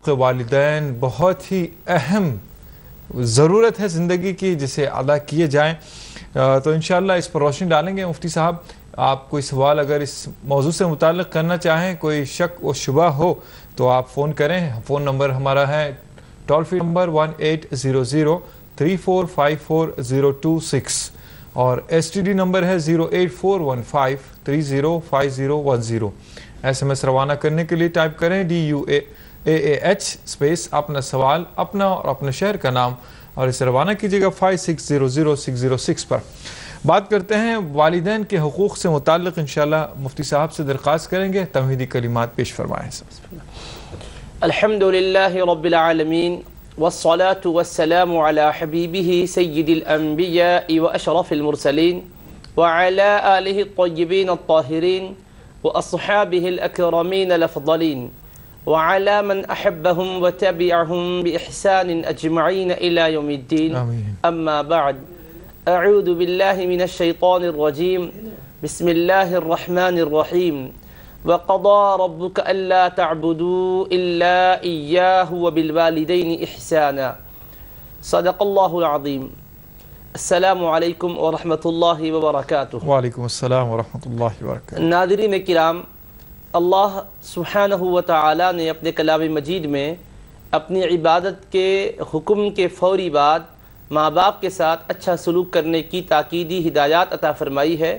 حقوق والدین بہت ہی اہم ضرورت ہے زندگی کی جسے ادا کیے جائیں، تو انشاءاللہ اس پر روشنی ڈالیں گے۔ مفتی صاحب، آپ کوئی سوال اگر اس موضوع سے متعلق کرنا چاہیں، کوئی شک و شبہ ہو تو آپ فون کریں۔ فون نمبر ہمارا ہے ٹول فری نمبر 180034540226 اور ایس ٹی ڈی نمبر ہے 08415305010۔ ایس ایم ایس روانہ کرنے کے لیے ٹائپ کریں DUAAH اسپیس اپنا سوال، اپنا اور اپنے شہر کا نام، اور اسے روانہ کیجیے گا 56000606 پر۔ بات کرتے ہیں والدین کے حقوق سے متعلق، انشاءاللہ مفتی صاحب سے درخواست کریں گے تمہیدی کلمات پیش فرمائیں۔ الحمدللہ رب العالمین والصلاة والسلام على حبیبہ سید الانبیاء واشرف المرسلین وعلى آلہ الطیبین الطاہرین واصحابہ الاکرمین الافضلین وعلى من احبهم وتبعهم بإحسان اجمعین الى یوم الدین، اما بعد، اعوذ باللہ من الشیطان الرجیم، بسم اللہ الرحمن الرحیم، وَقَضَى رَبُّكَ أَلَّا تَعْبُدُوا إِلَّا إِيَّاهُ وَبِالْوَالِدَيْنِ إِحْسَانًا۔ صدق اللہ العظیم۔ السلام علیکم ورحمۃ اللہ وبرکاتہ۔ وعلیکم السلام ورحمۃ اللہ وبرکاتہ۔ ناظرین کرام، اللہ سبحانہ وتعالی نے اپنے کلام مجید میں اپنی عبادت کے حکم کے فوری بعد ماں باپ کے ساتھ اچھا سلوک کرنے کی تاکیدی ہدایات عطا فرمائی ہے،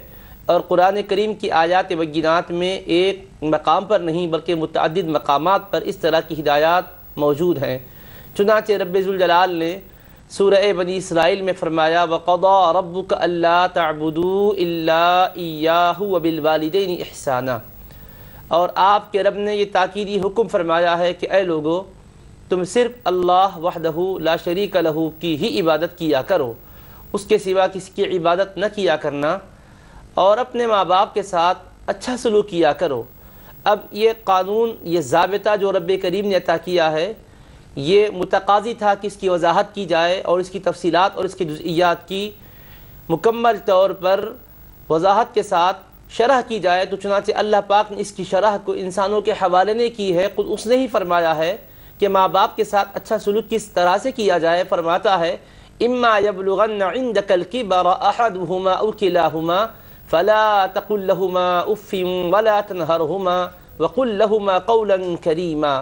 اور قرآن کریم کی آیات بینات میں ایک مقام پر نہیں بلکہ متعدد مقامات پر اس طرح کی ہدایات موجود ہیں۔ چنانچہ رب ذوالجلال نے سورہ بنی اسرائیل میں فرمایا وَقَضَى رَبُّكَ أَلَّا تَعْبُدُوا إِلَّا إِيَّاهُ وَبِالْوَالِدَيْنِ إِحْسَانًا، اور آپ کے رب نے یہ تاکیدی حکم فرمایا ہے کہ اے لوگو، تم صرف اللہ وحدہ لا شریک لہ کی ہی عبادت کیا کرو، اس کے سوا کسی کی عبادت نہ کیا کرنا، اور اپنے ماں باپ کے ساتھ اچھا سلوک کیا کرو۔ اب یہ قانون، یہ ضابطہ جو رب کریم نے عطا کیا ہے، یہ متقاضی تھا کہ اس کی وضاحت کی جائے اور اس کی تفصیلات اور اس کی جزئیات کی مکمل طور پر وضاحت کے ساتھ شرح کی جائے، تو چنانچہ اللہ پاک نے اس کی شرح کو انسانوں کے حوالے نے کی ہے۔ خود اس نے ہی فرمایا ہے کہ ماں باپ کے ساتھ اچھا سلوک کس طرح سے کیا جائے۔ فرماتا ہے اما یبلغن عندک الکبر احدہما او کلاہما فلا تقل لهما اف ولا تنهرهما وقل لهما قولا کریما،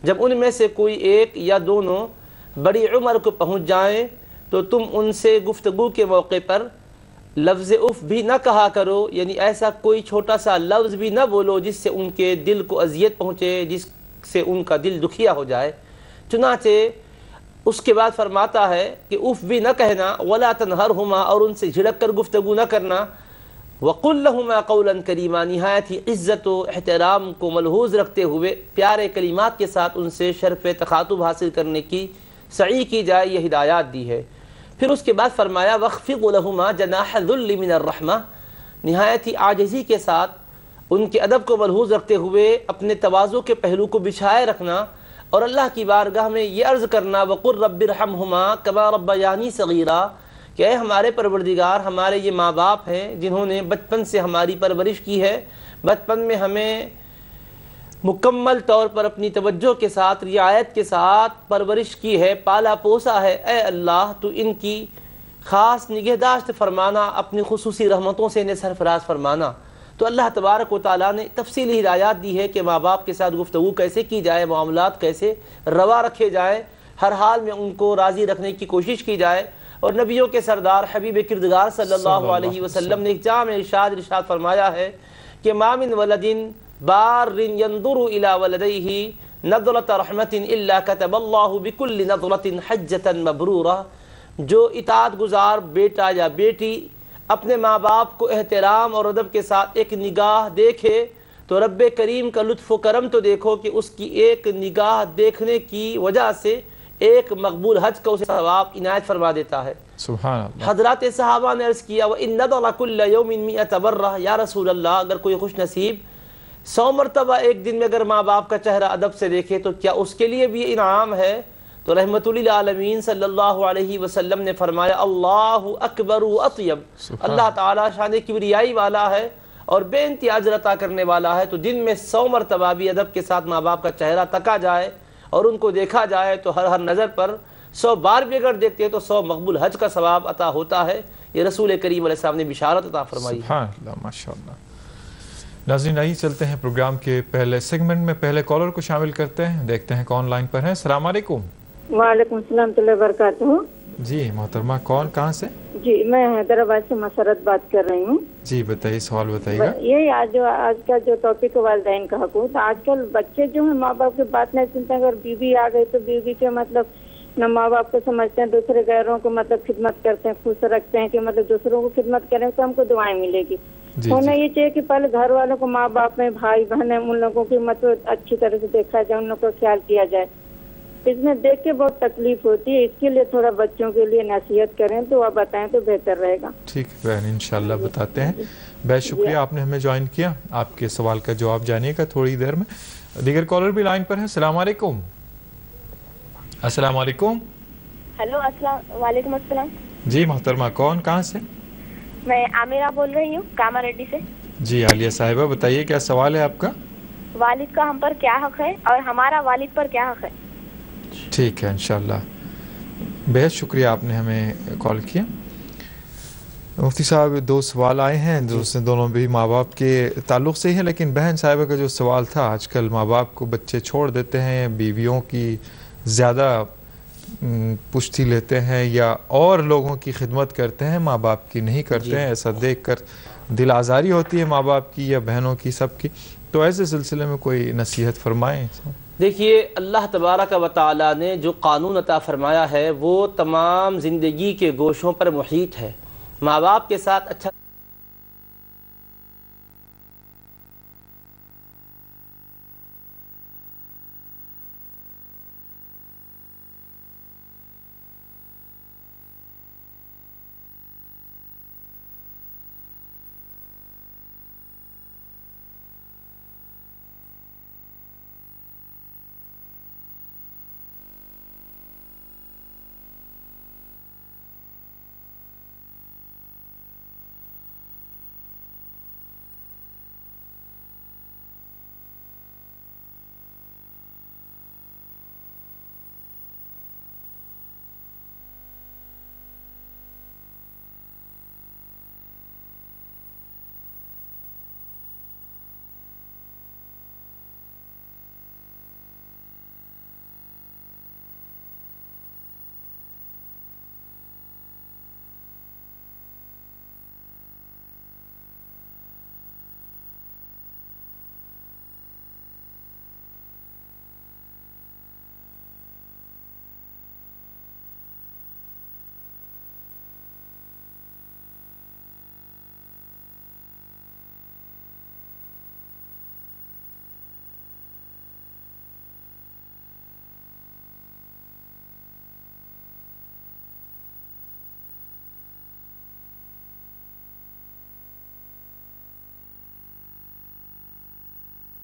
جب ان میں سے کوئی ایک یا دونوں بڑی عمر کو پہنچ جائیں تو تم ان سے گفتگو کے موقع پر لفظ اف بھی نہ کہا کرو، یعنی ایسا کوئی چھوٹا سا لفظ بھی نہ بولو جس سے ان کے دل کو اذیت پہنچے، جس سے ان کا دل دکھیا ہو جائے۔ چنانچہ اس کے بعد فرماتا ہے کہ اف بھی نہ کہنا، ولا تنہرہما، اور ان سے جھڑک کر گفتگو نہ کرنا، وَقُلْ لَهُمَا قَوْلًا كَرِيمًا، نہایت ہی عزت و احترام کو ملحوظ رکھتے ہوئے پیارے کلمات کے ساتھ ان سے شرف تخاطب حاصل کرنے کی سعی کی جائے، یہ ہدایات دی ہے۔ پھر اس کے بعد فرمایا وَاخْفِضْ لَهُمَا جَنَاحَ الذُّلِّ مِنَ الرَّحْمَةِ، نہایت ہی عاجزی کے ساتھ ان کے ادب کو ملحوظ رکھتے ہوئے اپنے تواضع کے پہلو کو بچھائے رکھنا، اور اللہ کی بارگاہ میں یہ عرض کرنا وَقُلْ رَبِّ ارْحَمْهُمَا كَمَا رَبَّيَانِي صَغِيرًا، کہ اے ہمارے پروردگار، ہمارے یہ ماں باپ ہیں جنہوں نے بچپن سے ہماری پرورش کی ہے، بچپن میں ہمیں مکمل طور پر اپنی توجہ کے ساتھ، رعایت کے ساتھ پرورش کی ہے، پالا پوسا ہے، اے اللہ تو ان کی خاص نگہداشت فرمانا، اپنی خصوصی رحمتوں سے انہیں سرفراز فرمانا۔ تو اللہ تبارک و تعالیٰ نے تفصیلی ہدایات دی ہے کہ ماں باپ کے ساتھ گفتگو کیسے کی جائے، معاملات کیسے روا رکھے جائیں، ہر حال میں ان کو راضی رکھنے کی کوشش کی جائے۔ اور نبیوں کے سردار حبیب کردگار صلی اللہ علیہ وسلم نے ایک جامع ارشاد فرمایا ہے کہ ما من ولد بار ينظر الى ولديه نظرة رحمة الا كتب الله بكل نظرة حجة مبرورة، جو اطاعت گزار بیٹا یا بیٹی اپنے ماں باپ کو احترام اور ادب کے ساتھ ایک نگاہ دیکھے تو رب کریم کا لطف و کرم تو دیکھو کہ اس کی ایک نگاہ دیکھنے کی وجہ سے ایک مقبول حج کا اسے ثواب عنایت فرما دیتا ہے۔ سبحان اللہ۔ حضرات صحابہ نے عرض کیا وَإِن نَظَرَ كُلَّ يَوْمٍ مِئَةَ بَرَّةٍ، یا رسول اللہ، اگر کوئی خوش نصیب 100 مرتبہ ایک دن میں اگر ماں باپ کا چہرہ ادب سے دیکھے تو کیا اس کے لیے بھی انعام ہے؟ تو رحمت للعالمین صلی اللہ علیہ وسلم نے فرمایا اللہ اکبر و اطیب، اللہ تعالیٰ شان کبریائی والا ہے اور بے انتہا اجر عطا کرنے والا ہے، تو دن میں 100 مرتبہ بھی ادب کے ساتھ ماں باپ کا چہرہ تکا جائے اور ان کو دیکھا جائے تو ہر نظر پر 100 بار بھی اگر دیکھتے ہیں تو 100 مقبول حج کا ثواب عطا ہوتا ہے. یہ رسول کریم علیہ السلام نے بشارت عطا فرمائی. سبحان اللہ، ماشاءاللہ. ناظرین آئیے چلتے ہیں پروگرام کے پہلے سیگمنٹ میں. پہلے کالر کو شامل کرتے ہیں، دیکھتے ہیں کون لائن پر ہے. السلام علیکم. وعلیکم السلام ورحمۃ اللہ وبرکاتہ. جی محترمہ، کون کہاں سے؟ جی میں حیدرآباد سے مسرت بات کر رہی ہوں. جی بتائیے، سوال بتائیے گا. یہی آج کا جو ٹاپک ہے والدین کا حقوق. تو آج کل بچے جو ہیں ماں باپ کی بات نہیں سنتے. اگر بیوی آ گئی تو بیوی کے مطلب نہ ماں باپ کو سمجھتے ہیں، دوسرے غیروں کو مطلب خدمت کرتے ہیں، خوش رکھتے ہیں کہ مطلب دوسروں کو خدمت کریں تو ہم کو دعائیں ملے گی. ہونا یہ چاہیے کہ پہلے گھر والوں کو، ماں باپ میں بھائی بہن ہیں، ان لوگوں کی مطلب اچھی طرح سے دیکھا جائے، ان لوگوں کو خیال کیا جائے. اس میں دیکھ کے بہت تکلیف ہوتی ہے. اس کے لیے تھوڑا بچوں کے لیے نصیحت کریں تو آپ بتائیں تو بہتر رہے گا. ٹھیک ہے بہن، انشاءاللہ بتاتے ہیں. بہت شکریہ آپ نے ہمیں جوائن کیا. آپ کے سوال کا جواب جانیے گا تھوڑی دیر میں. دیگر کالر بھی لائن پر ہیں. السلام علیکم. السلام علیکم. ہیلو، وعلیکم السلام. جی محترمہ، کون کہاں سے؟ میں عامرہ بول رہی ہوں کاما ریڈی سے. جی عالیہ صاحبہ، بتائیے کیا سوال ہے آپ کا؟ والد کا ہم پر کیا حق ہے اور ہمارا والد پر کیا حق ہے؟ ٹھیک ہے انشاءاللہ. بہت شکریہ آپ نے ہمیں کال کیا. مفتی صاحب، 2 سوال آئے ہیں، دونوں بھی ماں باپ کے تعلق سے ہی ہیں. لیکن بہن صاحبہ کا جو سوال تھا، آج کل ماں باپ کو بچے چھوڑ دیتے ہیں، بیویوں کی زیادہ پشتی لیتے ہیں یا اور لوگوں کی خدمت کرتے ہیں، ماں باپ کی نہیں کرتے ہیں. ایسا دیکھ کر دل آزاری ہوتی ہے ماں باپ کی یا بہنوں کی، سب کی. تو ایسے سلسلے میں کوئی نصیحت فرمائیں. دیکھیے، اللہ تبارک و تعالیٰ نے جو قانون عطا فرمایا ہے وہ تمام زندگی کے گوشوں پر محیط ہے. ماں باپ کے ساتھ اچھا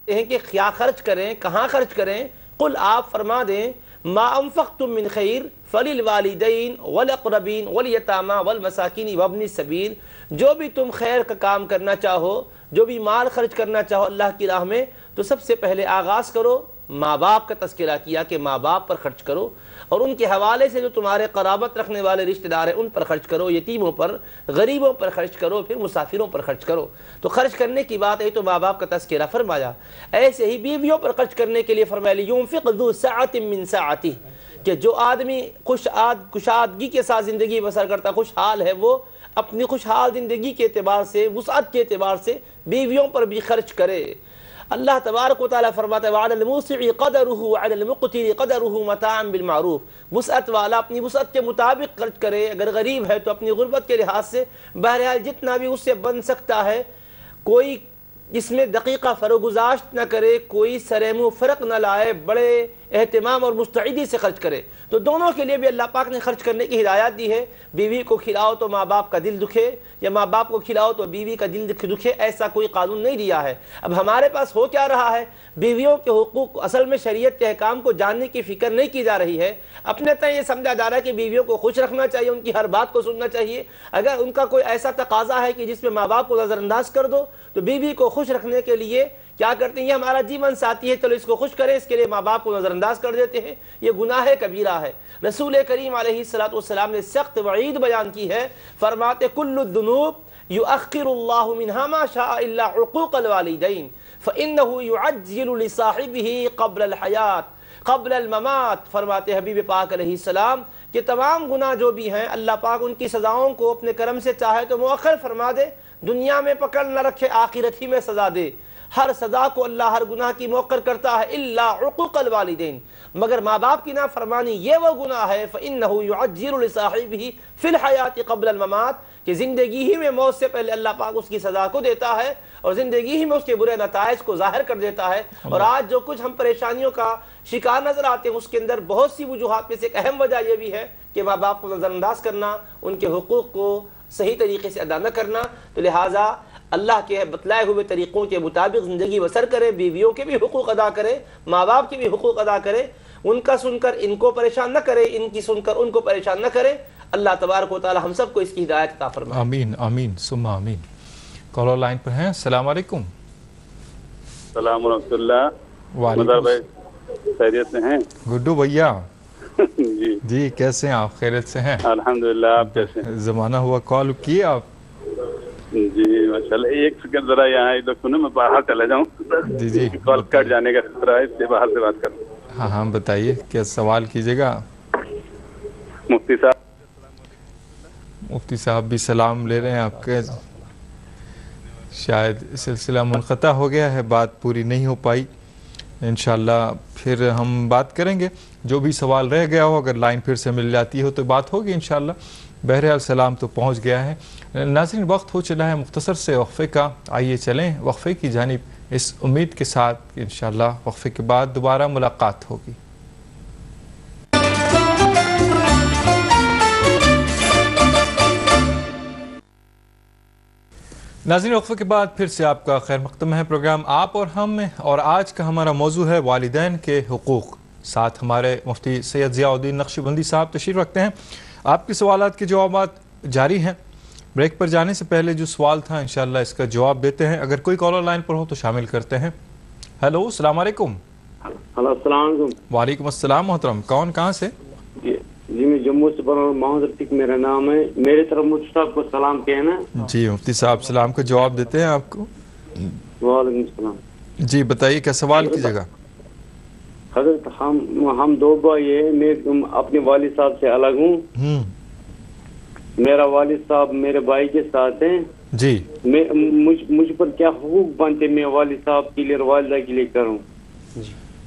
ہیں کہ کیا خرچ کریں، کہاں خرچ کریں. قل، آپ فرما دیں، ما انفقتم من خیر فللوالدین والاقربین والیتامی والمساکین وابن السبیل. جو بھی تم خیر کا کام کرنا چاہو، جو بھی مال خرچ کرنا چاہو اللہ کی راہ میں، تو سب سے پہلے آغاز کرو ماں باپ کا تذکرہ کیا کہ ماں باپ پر خرچ کرو، اور ان کے حوالے سے جو تمہارے قرابت رکھنے والے رشتہ دار ہیں ان پر خرچ کرو، یتیموں پر، غریبوں پر خرچ کرو، پھر مسافروں پر خرچ کرو. تو خرچ کرنے کی بات ہے تو ماں باپ کا تذکرہ فرمایا. ایسے ہی بیویوں پر خرچ کرنے کے لیے فرمایا لِيُنْفِقْ ذُو سَعَةٍ مِّن سَعَتِهِ، کہ جو آدمی کشادگی کے ساتھ زندگی بسر کرتا، خوشحال ہے، وہ اپنی خوشحال زندگی کے اعتبار سے، وسعت کے اعتبار سے بیویوں پر بھی خرچ کرے. اللہ تبارک و تعالیٰ فرماتا ہے وَعَلَى الْمُوسِعِ قَدَرُهُ وَعَلَى الْمُقْتِرِ قَدَرُهُ مَتَاعًا بِالْمَعْرُوفِ. وسعت والا اپنی وسعت کے مطابق خرچ کرے، اگر غریب ہے تو اپنی غربت کے لحاظ سے بہرحال جتنا بھی اس سے بن سکتا ہے. کوئی اس میں دقیقہ فروگزاشت نہ کرے، کوئی سرمو فرق نہ لائے، بڑے اہتمام اور مستعدی سے خرچ کرے. تو دونوں کے لیے بھی اللہ پاک نے خرچ کرنے کی ہدایت دی ہے. بیوی کو کھلاؤ تو ماں باپ کا دل دکھے، یا ماں باپ کو کھلاؤ تو بیوی کا دل دکھے، ایسا کوئی قانون نہیں دیا ہے. اب ہمارے پاس ہو کیا رہا ہے، بیویوں کے حقوق، اصل میں شریعت کے احکام کو جاننے کی فکر نہیں کی جا رہی ہے. اپنے تئیں یہ سمجھا جا رہا ہے کہ بیویوں کو خوش رکھنا چاہیے، ان کی ہر بات کو سننا چاہیے. اگر ان کا کوئی ایسا تقاضا ہے کہ جس میں ماں باپ کو نظر انداز کر دو، تو بیوی کو خوش رکھنے کے لیے کیا کرتے ہیں؟ یہ ہمارا جیون ساتھی ہے، چلو اس کو خوش کریں، اس کے لیے ماں باپ کو نظر انداز کر دیتے ہیں. یہ گناہ کبیرہ ہے. رسول کریم علیہ السلام نے سخت وعید بیان کی ہے، فرماتے کل الذنوب یؤخر اللہ منها ما شاء الا عقوق الوالدین فانه يعجل لصاحبه قبل الحیات قبل الممات. فرماتے حبیب پاک علیہ السلام کہ تمام گناہ جو بھی ہیں اللہ پاک ان کی سزاؤں کو اپنے کرم سے چاہے تو مؤخر فرما دے، دنیا میں پکڑ نہ رکھے، آخرت ہی میں سزا دے. ہر سزا کو اللہ ہر گناہ کی مؤخر کرتا ہے الا عقوق الوالدین، مگر ماں باپ کی نافرمانی یہ وہ گناہ ہے فإنه يعجل لصاحبه في الحیات قبل الممات، کہ زندگی ہی میں موت سے پہلے اللہ پاک اس کی سزا کو دیتا ہے اور زندگی ہی میں اس کے برے نتائج کو ظاہر کر دیتا ہے. اور آج جو کچھ ہم پریشانیوں کا شکار نظر آتے ہیں اس کے اندر بہت سی وجوہات میں سے ایک اہم وجہ یہ بھی ہے کہ ماں باپ کو نظر انداز کرنا، ان کے حقوق کو صحیح طریقے سے ادا نہ کرنا. تو لہٰذا اللہ کے بتلائے ہوئے طریقوں کے مطابق زندگی بسر کرے، بیویوں کے بھی حقوق ادا کرے، ماں باپ کے بھی حقوق ادا کرے، ان کا سن کر ان کو پریشان نہ کرے، ان کی سن کر ان کو پریشان نہ کرے. اللہ تبارک و تعالی ہم سب کو اس کی ہدایت عطا فرمائے. آمین آمین ثم آمین. کالر لائن پر ہیں. السلام علیکم. السلام ورحمۃ اللہ. وعلیکم بھائی خیریت سے ہیں؟ گڈو بھیا جی جی کیسے ہیں آپ؟ خیریت سے ہیں؟ الحمدللہ. آپ کیسے ہیں؟ زمانہ ہوا کال کیے آپ. جی ماشاء اللہ. ایک سیکنڈ ذرا یہاں ادھر سنو، میں باہر چلا جاؤں. جی جی کال کٹ جانے کا خطرہ ہے، اس لیے باہر سے بات کروں. ہاں ہاں بتائیے کیا سوال کیجیے گا. مفتی صاحب. مفتی صاحب بھی سلام لے رہے ہیں آپ کے. شاید سلسلہ منقطع ہو گیا ہے، بات پوری نہیں ہو پائی. انشاءاللہ پھر ہم بات کریں گے. جو بھی سوال رہ گیا ہو اگر لائن پھر سے مل جاتی ہو تو بات ہوگی انشاءاللہ. بہرحال سلام تو پہنچ گیا ہے. ناظرین وقت ہو چلا ہے مختصر سے وقفے کا. آئیے چلیں وقفے کی جانب اس امید کے ساتھ کہ انشاءاللہ وقفے کے بعد دوبارہ ملاقات ہوگی. ناظرین وقفے کے بعد پھر سے آپ کا خیر مقدم ہے پروگرام آپ اور ہم میں، اور آج کا ہمارا موضوع ہے والدین کے حقوق. ساتھ ہمارے مفتی سید ضیاء الدین نقشبندی صاحب تشریف رکھتے ہیں. آپ کے سوالات کے جوابات جاری ہیں. بریک پر جانے سے پہلے جو سوال تھا انشاءاللہ اس کا جواب دیتے ہیں. اگر کوئی کالر لائن پر ہو تو شامل کرتے ہیں. ہیلو السلام علیکم. ہلو السلام علیکم. وعلیکم السلام محترم. کون کہاں سے؟ جی میں جموں سے بول رہا ہوں، محمد رفیق میرا نام ہے. میرے طرف مفتی صاحب کو سلام کہنا. جی مفتی صاحب سلام کا جواب دیتے ہیں آپ کو. وعلیکم السلام. جی بتائیے کیا سوال کیجیے گا. حضرت ہم دو بھائی ہیں. میں اپنے والد صاحب سے الگ ہوں. میرا والد صاحب میرے بھائی کے ساتھ ہیں. جی مجھ پر کیا حقوق بنتے میں والد صاحب کے لیے اور والدہ کے لیے کروں؟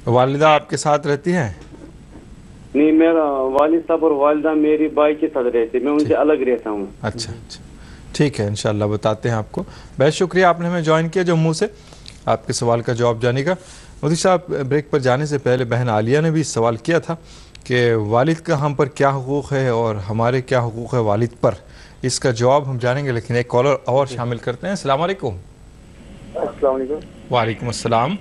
والدہ آپ کے ساتھ رہتی ہیں؟ نہیں، میرا والد صاحب اور والدہ میرے بھائی کے ساتھ رہتے، میں ان سے الگ رہتا ہوں. اچھا اچھا ٹھیک ہے انشاءاللہ بتاتے ہیں آپ کو. بہت شکریہ آپ نے ہمیں جوائن کیا جموں سے. آپ کے سوال کا جواب جانے کا. مفتی صاحب بریک پر جانے سے پہلے بہن عالیہ نے بھی سوال کیا تھا کہ والد کا ہم پر کیا حقوق ہے اور ہمارے کیا حقوق ہے والد پر. اس کا جواب ہم جانیں گے لیکن ایک کالر اور شامل کرتے ہیں. السلام علیکم. السلام علیکم. وعلیکم السلام.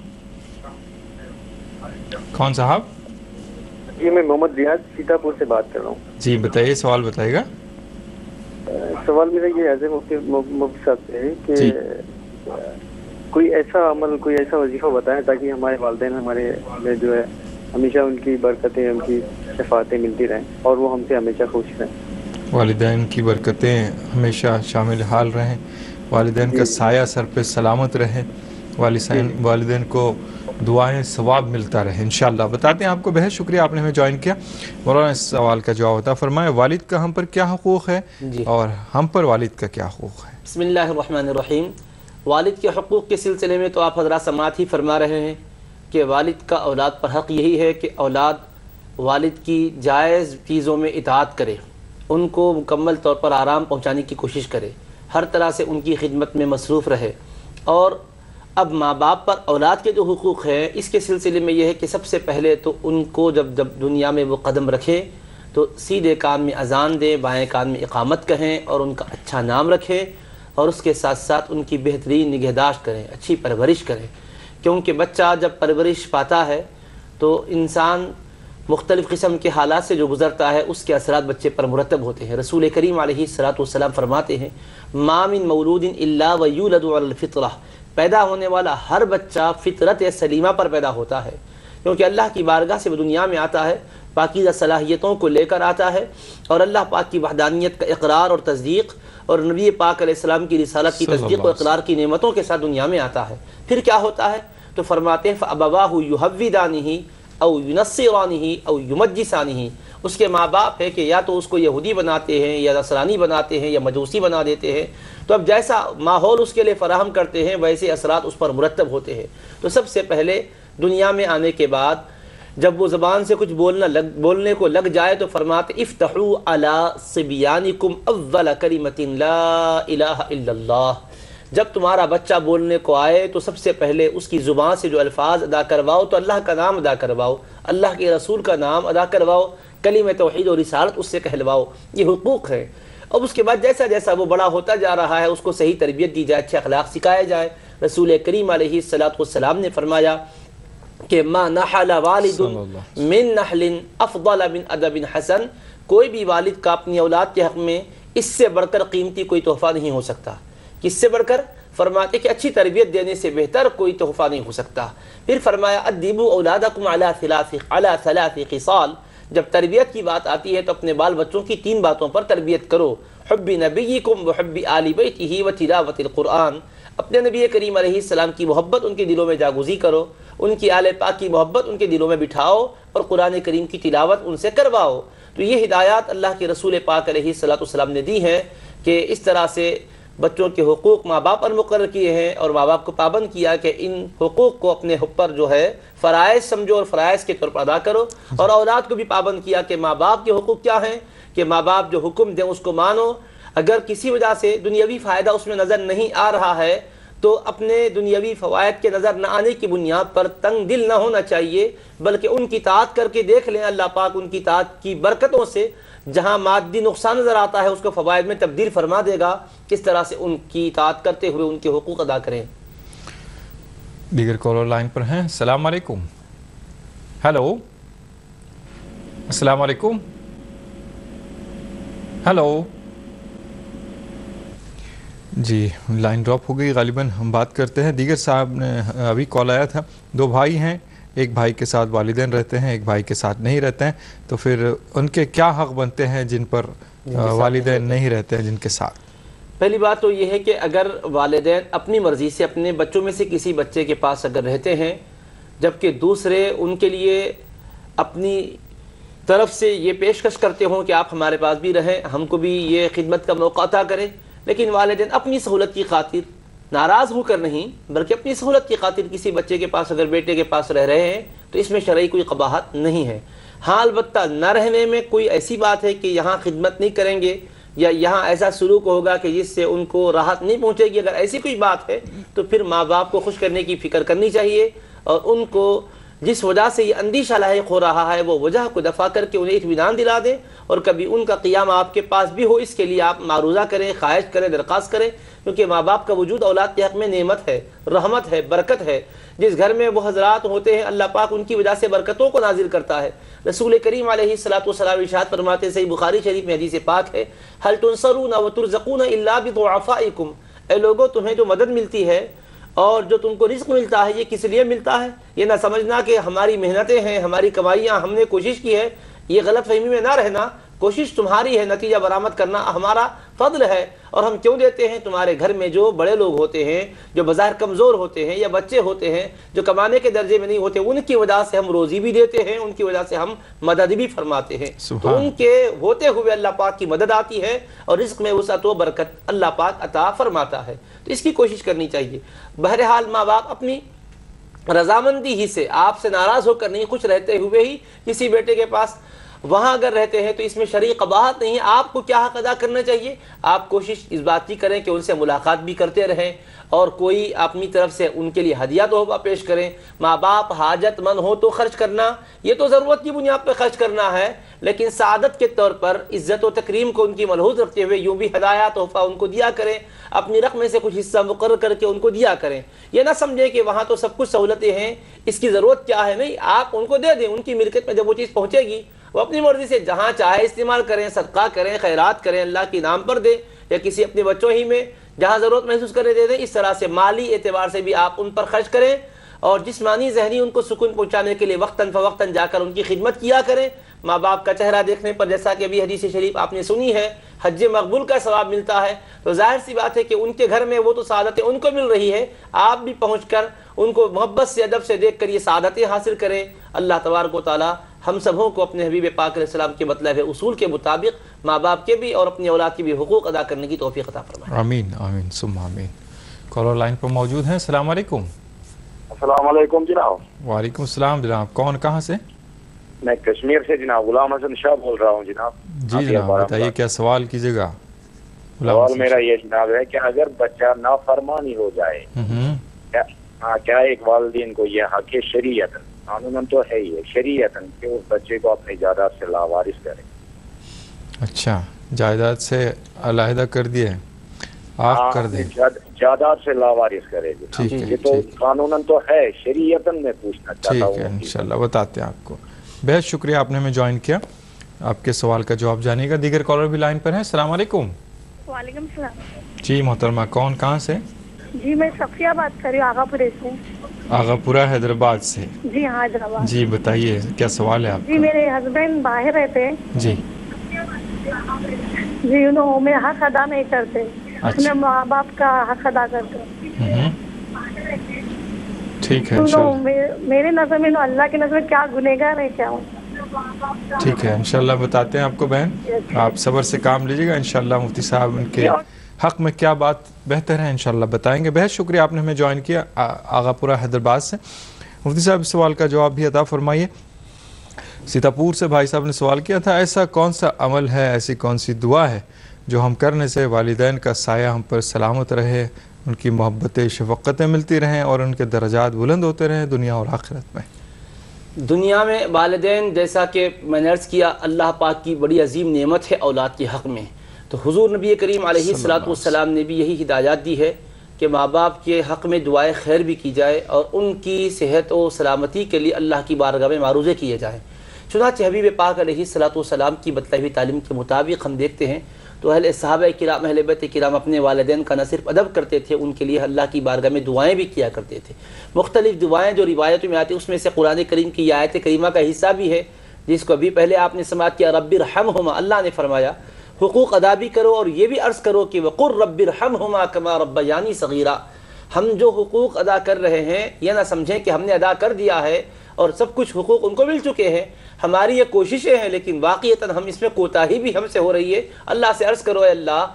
کون صاحب؟ جی میں محمد ریاض سیتا پور سے بات کر رہا ہوں. جی بتائیے سوال بتائیے گا. سوال میرا یہ ایز اے مفتی صاحب سے ہے کہ کوئی ایسا عمل کوئی ایسا وظیفہ بتائیں تاکہ ہمارے والدین ہمارے میں جو ہے ہمیشہ ان کی برکتیں ان کی شفاعتیں ملتی رہیں اور وہ ہم سے ہمیشہ خوش رہیں. والدین کی برکتیں ہمیشہ شامل حال رہیں، والدین کا سایہ سر پہ سلامت رہے، والدین کو دعائیں ثواب ملتا رہے انشاءاللہ. بتاتے ہیں آپ کو. بہت شکریہ آپ نے ہمیں جوائن کیا. مولانا اس سوال کا جواب عطا فرمائے. والد کا ہم پر کیا حقوق ہے اور ہم پر والد کا کیا حقوق ہے؟ بسم اللہ الرحمن الرحیم. والد کے حقوق کے سلسلے میں تو آپ حضرات سماعت ہی فرما رہے ہیں کہ والد کا اولاد پر حق یہی ہے کہ اولاد والد کی جائز چیزوں میں اطاعت کرے، ان کو مکمل طور پر آرام پہنچانے کی کوشش کرے، ہر طرح سے ان کی خدمت میں مصروف رہے. اور اب ماں باپ پر اولاد کے جو حقوق ہیں اس کے سلسلے میں یہ ہے کہ سب سے پہلے تو ان کو جب دنیا میں وہ قدم رکھے تو سیدھے کان میں اذان دیں، بائیں کان میں اقامت کہیں اور ان کا اچھا نام رکھیں، اور اس کے ساتھ ساتھ ان کی بہترین نگہداشت کریں، اچھی پرورش کریں. کیونکہ بچہ جب پرورش پاتا ہے تو انسان مختلف قسم کے حالات سے جو گزرتا ہے اس کے اثرات بچے پر مرتب ہوتے ہیں. رسول کریم علیہ الصلوۃ والسلام فرماتے ہیں ما من مولود الا ویولد علی الفطرہ، پیدا ہونے والا ہر بچہ فطرت سلیمہ پر پیدا ہوتا ہے، کیونکہ اللہ کی بارگاہ سے وہ دنیا میں آتا ہے پاکیزہ صلاحیتوں کو لے کر آتا ہے، اور اللہ پاک کی وحدانیت کا اقرار اور تصدیق اور نبی پاک علیہ السلام کی رسالت کی تصدیق و اقرار کی نعمتوں کے ساتھ دنیا میں آتا ہے۔ پھر کیا ہوتا ہے؟ تو فرماتے ہیں فَأَبَوَاهُ يُحَوِّدَانِهِ أَوْ يُنَصِّرَانِهِ أَوْ يُمَجِّسَانِهِ، اس کے ماں باپ ہے کہ یا تو اس کو یہودی بناتے ہیں یا نصرانی بناتے ہیں یا مجوسی بنا دیتے ہیں، تو اب جیسا ماحول اس کے لیے فراہم کرتے ہیں ویسے اثرات اس پر مرتب ہوتے ہیں۔ تو سب سے پہلے دنیا میں آنے کے بعد جب وہ زبان سے کچھ بولنے کو لگ جائے تو فرماتے افتحوا علی صبیانکم اول کلمۃ لا الہ الا اللہ، جب تمہارا بچہ بولنے کو آئے تو سب سے پہلے اس کی زبان سے جو الفاظ ادا کرواؤ تو اللہ کا نام ادا کرواؤ، اللہ کے رسول کا نام ادا کرواؤ، کلمہ توحید اور رسالت اس سے کہلواؤ، یہ حقوق ہے۔ اب اس کے بعد جیسا جیسا وہ بڑا ہوتا جا رہا ہے اس کو صحیح تربیت دی جائے، اچھے اخلاق سکھائے جائے۔ رسول کریم علیہ السلام نے فرمایا کہ ما نحل والد من نحل افضل من ادب حسن، کوئی بھی والد کا اپنی اولاد کے حق میں اس سے بڑھ کر قیمتی کوئی تحفہ نہیں ہو سکتا۔ کس سے بڑھ کر؟ فرماتے کہ اچھی تربیت دینے سے بہتر کوئی تحفہ نہیں ہو سکتا۔ پھر فرمایا ادبوا اولادکم علی ثلاث خصال، جب تربیت کی بات آتی ہے تو اپنے بال بچوں کی 3 باتوں پر تربیت کرو، حب نبیکم وحب آل بیتہ وتلاوت القرآن، اپنے نبی کریم علیہ السلام کی محبت ان کے دلوں میں جاگوزی کرو، ان کی آل پاک کی محبت ان کے دلوں میں بٹھاؤ اور قرآن کریم کی تلاوت ان سے کرواؤ۔ تو یہ ہدایات اللہ کے رسول پاک علیہ السلام نے دی ہیں کہ اس طرح سے بچوں کے حقوق ماں باپ پر مقرر کیے ہیں اور ماں باپ کو پابند کیا کہ ان حقوق کو اپنے پر جو ہے فرائض سمجھو اور فرائض کے طور پر ادا کرو، اور اولاد کو بھی پابند کیا کہ ماں باپ کے حقوق کیا ہیں، کہ ماں باپ جو حکم دیں اس کو مانو، اگر کسی وجہ سے دنیاوی فائدہ اس میں نظر نہیں آ رہا ہے تو اپنے دنیاوی فوائد کے نظر نہ آنے کی بنیاد پر تنگ دل نہ ہونا چاہیے، بلکہ ان کی اطاعت کر کے دیکھ لیں اللہ پاک ان کی اطاعت کی برکتوں سے جہاں مادی نقصان نظر آتا ہے اس کو فوائد میں تبدیل فرما دے گا۔ کس طرح سے ان کی اطاعت کرتے ہوئے ان کے حقوق ادا کریں۔ دیگر کالر لائن پر ہیں۔ السلام علیکم۔ ہیلو، السلام علیکم۔ ہیلو، جی لائن ڈراپ ہو گئی غالباً۔ ہم بات کرتے ہیں دیگر صاحب نے ابھی کال آیا تھا، 2 بھائی ہیں، ایک بھائی کے ساتھ والدین رہتے ہیں، ایک بھائی کے ساتھ نہیں رہتے ہیں، تو پھر ان کے کیا حق بنتے ہیں جن پر والدین نہیں رہتے ہیں جن کے ساتھ؟ پہلی بات تو یہ ہے کہ اگر والدین اپنی مرضی سے اپنے بچوں میں سے کسی بچے کے پاس اگر رہتے ہیں جبکہ دوسرے ان کے لیے اپنی طرف سے یہ پیشکش کرتے ہوں کہ آپ ہمارے پاس بھی رہیں، ہم کو بھی یہ خدمت کا موقع عطا کریں، لیکن والدین اپنی سہولت کی خاطر ناراض ہو کر نہیں بلکہ اپنی سہولت کی خاطر کسی بچے کے پاس اگر بیٹے کے پاس رہ رہے ہیں تو اس میں شرعی کوئی قباحت نہیں ہے۔ ہاں البتہ نہ رہنے میں کوئی ایسی بات ہے کہ یہاں خدمت نہیں کریں گے یا یہاں ایسا سلوک ہوگا کہ جس سے ان کو راحت نہیں پہنچے گی، اگر ایسی کوئی بات ہے تو پھر ماں باپ کو خوش کرنے کی فکر کرنی چاہیے اور ان کو جس وجہ سے یہ اندیشہ لاحق ہو رہا ہے وہ وجہ کو دفع کر کے انہیں اطمینان دلا دیں، اور کبھی ان کا قیام آپ کے پاس بھی ہو اس کے لیے آپ معروضہ کریں، خواہش کریں، درخواست کریں، کیونکہ ماں باپ کا وجود اولاد کے حق میں نعمت ہے، رحمت ہے، برکت ہے۔ جس گھر میں وہ حضرات ہوتے ہیں اللہ پاک ان کی وجہ سے برکتوں کو نازل کرتا ہے۔ رسول کریم علیہ الصلوۃ ارشاد فرماتے ہیں، صحیح بخاری شریف میں حدیث پاک ہے، هل تنصرون وترزقون الا بضعفائکم، اے لوگوں تمہیں جو مدد ملتی ہے اور جو تم کو رزق ملتا ہے یہ کس لیے ملتا ہے؟ یہ نہ سمجھنا کہ ہماری محنتیں ہیں، ہماری کمائیاں، ہم نے کوشش کی ہے، یہ غلط فہمی میں نہ رہنا، کوشش تمہاری ہے، نتیجہ برآمد کرنا ہمارا فضل ہے۔ اور ہم کیوں دیتے ہیں؟ تمہارے گھر میں جو بڑے لوگ ہوتے ہیں، جو بظاہر کمزور ہوتے ہیں یا بچے ہوتے ہیں جو کمانے کے درجے میں نہیں ہوتے، ان کی وجہ سے ہم روزی بھی دیتے ہیں، ان کی وجہ سے ہم مدد بھی فرماتے ہیں، تو ان کے ہوتے ہوئے اللہ پاک کی مدد آتی ہے اور رزق میں وسعت و برکت اللہ پاک عطا فرماتا ہے، تو اس کی کوشش کرنی چاہیے۔ بہرحال ماں باپ اپنی رضامندی ہی سے، آپ سے ناراض ہو کر نہیں، خوش رہتے ہوئے ہی کسی بیٹے کے پاس وہاں اگر رہتے ہیں تو اس میں شرعی قباحت نہیں ہے۔ آپ کو کیا حق ادا کرنا چاہیے؟ آپ کوشش اس بات کی کریں کہ ان سے ملاقات بھی کرتے رہیں اور کوئی اپنی طرف سے ان کے لیے ہدیہ تحفہ پیش کریں۔ ماں باپ حاجت مند ہو تو خرچ کرنا، یہ تو ضرورت کی بنیاد پہ خرچ کرنا ہے، لیکن سعادت کے طور پر عزت و تکریم کو ان کی ملحوظ رکھتے ہوئے یوں بھی ہدایہ تحفہ ان کو دیا کریں، اپنی رقم میں سے کچھ حصہ مقرر کر کے ان کو دیا کریں۔ یہ نہ سمجھیں کہ وہاں تو سب کچھ سہولتیں ہیں، اس کی ضرورت کیا ہے، نہیں، آپ ان کو دے دیں، ان کی ملکیت میں جب وہ چیز پہنچے گی وہ اپنی مرضی سے جہاں چاہے استعمال کریں، صدقہ کریں، خیرات کریں، اللہ کے نام پر دیں، یا کسی اپنے بچوں ہی میں جہاں ضرورت محسوس کرنے دے دیں، اس طرح سے مالی اعتبار سے بھی آپ ان پر خرچ کریں، اور جسمانی ذہنی ان کو سکون پہنچانے کے لیے وقتاً فوقتاً جا کر ان کی خدمت کیا کریں۔ ماں باپ کا چہرہ دیکھنے پر، جیسا کہ ابھی حدیث شریف آپ نے سنی ہے، حج مقبول کا ثواب ملتا ہے، تو ظاہر سی بات ہے کہ ان کے گھر میں وہ تو سعادتیں ان کو مل رہی ہے، آپ بھی پہنچ کر ان کو محبت سے ادب سے دیکھ کر یہ سعادتیں حاصل کریں۔ اللہ تبارک و تعالی ہم سبوں کو اپنے حبیب پاک علیہ السلام کے مطلب اصول کے مطابق ماں باپ کے بھی اور اپنی اولاد کے بھی حقوق ادا کرنے کی توفیق عطا فرمائے۔ آمین آمین ثم آمین۔ کالر لائن پر موجود ہیں، السلام علیکم۔ السلام علیکم جناب۔ وعلیکم السلام جناب، کون کہاں سے؟ میں کشمیر سے جناب غلام حسن شاہ بول رہا ہوں جناب۔ جی جناب بتائیے، کیا سوال کیجیے گا؟ سوال میرا یہ جناب ہے کہ اگر بچہ نافرمانی ہو جائے، کیا ایک والدین کو یہ حق ہے شریعتاً، قانوناً تو ہے ہی ہے، شریعتاً کہ اس بچے کو اپنی جائیداد سے لاوارث کرے؟ اچھا، جائیداد سے علیحدہ کر دیے آپ کر دیں؟ جائیداد سے لاوارث کرے ٹھیک ہے، یہ تو قانوناً تو ہے، شریعتاً میں پوچھنا چاہتا ہوں۔ ٹھیک ہے، انشاءاللہ بتاتے ہیں آپ کو۔ بہت شکریہ آپ نے ہمیں جوائن کیا، آپ کے سوال کا جواب جانے گا۔ دیگر کالر بھی لائن پر ہیں، السلام علیکم۔ وعلیکم السلام۔ جی محترمہ، کون کہاں سے؟ جی میں صفیہ بات کر رہی ہوں آغا پورے سے۔ آغا پورہ حیدرآباد سے؟ جی ہاں حیدرآباد۔ جی بتائیے کیا سوال ہے آپ جی میرے ہسبینڈ باہر رہتے ہیں جی جی، انہوں میرا حق ادا نہیں کرتے، اپنے ماں باپ کا حق ادا کرتے۔ ٹھیک ہے، میرے نظر میں اللہ کی نظر میں کیا گنہگار ہے کیا؟ ٹھیک ہے انشاءاللہ بتاتے ہیں آپ کو بہن، آپ صبر سے کام لیجیے گا، انشاءاللہ مفتی صاحب ان کے حق میں کیا بات بہتر ہے انشاءاللہ بتائیں گے۔ بہت شکریہ آپ نے ہمیں جوائن کیا آغا پورہ حیدرآباد سے۔ مفتی صاحب اس سوال کا جواب بھی عطا فرمائیے۔ سیتاپور سے بھائی صاحب نے سوال کیا تھا، ایسا کون سا عمل ہے، ایسی کون سی دعا ہے جو ہم کرنے سے والدین کا سایہ ہم پر سلامت رہے، ان کی محبتیں شفقتیں ملتی رہیں اور ان کے درجات بلند ہوتے رہیں دنیا اور آخرت میں؟ دنیا میں والدین، جیسا کہ میں نے عرض کیا، اللہ پاک کی بڑی عظیم نعمت ہے اولاد کے حق میں، تو حضور نبی کریم علیہ الصلوۃ والسلام نے بھی یہی ہدایات دی ہے کہ ماں باپ کے حق میں دعائے خیر بھی کی جائے اور ان کی صحت و سلامتی کے لیے اللہ کی بارگاہ میں معروضے کیے جائیں۔ چنانچہ حبیب پاک علیہ الصلوۃ والسلام کی بتلائی ہوئی تعلیم کے مطابق ہم دیکھتے ہیں تو اہل صحابہ کرام، اہل بیت کرام اپنے والدین کا نہ صرف ادب کرتے تھے، ان کے لیے اللہ کی بارگاہ میں دعائیں بھی کیا کرتے تھے۔ مختلف دعائیں جو روایتوں میں آتی ہیں اس میں سے قرآن کریم کی آیت کریمہ کا حصہ بھی ہے، جس کو ابھی پہلے آپ نے سماعت کیا، رب ارحمہما، اللہ نے فرمایا حقوق ادا بھی کرو اور یہ بھی عرض کرو کہ وقر رب ارحمہما کما ربیانی صغیرا۔ ہم جو حقوق ادا کر رہے ہیں یہ نہ سمجھیں کہ ہم نے ادا کر دیا ہے اور سب کچھ حقوق ان کو مل چکے ہیں، ہماری یہ کوششیں ہیں لیکن واقعتاً ہم اس میں کوتاہی بھی ہم سے ہو رہی ہے۔ اللہ سے عرض کرو، اے اللہ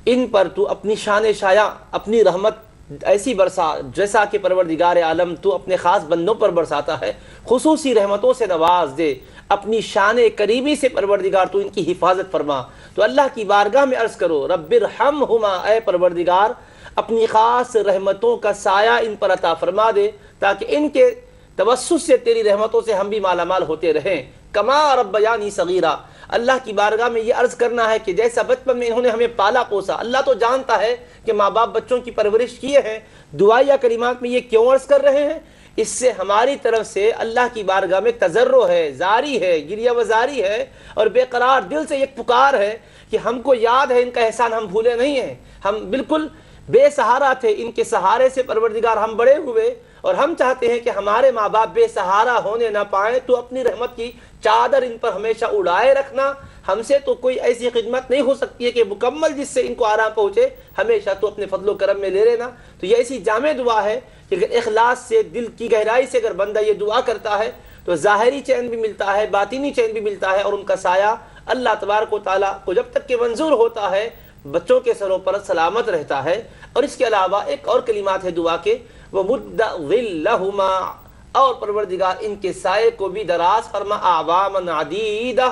ان پر تو اپنی شان شایع، اپنی رحمت ایسی برسا جیسا کہ پروردگار عالم تو اپنے خاص بندوں پر برساتا ہے، خصوصی رحمتوں سے نواز دے، اپنی شان کریمی سے پروردگار تو ان کی حفاظت فرما۔ تو اللہ کی بارگاہ میں عرض کرو، رب ارحمہما، اے پروردگار اپنی خاص رحمتوں کا سایہ ان پر عطا فرما دے تاکہ ان کے توسط سے تیری رحمتوں سے ہم بھی مالا مال ہوتے رہیں، کما ربیانی صغیرہ۔ اللہ کی بارگاہ میں یہ عرض کرنا ہے کہ جیسا بچپن میں انہوں نے ہمیں پالا پوسا، اللہ تو جانتا ہے کہ ماں باپ بچوں کی پرورش کیے ہیں، دعا یا کلمات میں یہ کیوں عرض کر رہے ہیں؟ اس سے ہماری طرف سے اللہ کی بارگاہ میں تضرع ہے، زاری ہے، گریہ وزاری ہے اور بے قرار دل سے ایک پکار ہے کہ ہم کو یاد ہے ان کا احسان، ہم بھولے نہیں ہیں، ہم بالکل بے سہارا تھے، ان کے سہارے سے پروردگار ہم بڑے ہوئے اور ہم چاہتے ہیں کہ ہمارے ماں باپ بے سہارا ہونے نہ پائیں، تو اپنی رحمت کی چادر ان پر ہمیشہ اڑائے رکھنا۔ ہم سے تو کوئی ایسی خدمت نہیں ہو سکتی ہے کہ مکمل جس سے ان کو آرام پہنچے، ہمیشہ تو اپنے فضل و کرم میں لے لینا۔ تو یہ ایسی جامع دعا ہے کہ اگر اخلاص سے، دل کی گہرائی سے اگر بندہ یہ دعا کرتا ہے تو ظاہری چین بھی ملتا ہے، باطنی چین بھی ملتا ہے، اور ان کا سایہ اللہ تبارک و تعالیٰ کو جب تک کہ منظور ہوتا ہے بچوں کے سروں پر سلامت رہتا ہے۔ اور اس کے علاوہ ایک اور کلمات ہے دعا کے، وَمُدَّ ظِلَّهُمَا، اور پروردگار ان کے سائے کو بھی دراز فرما، اعواما عدیدہ،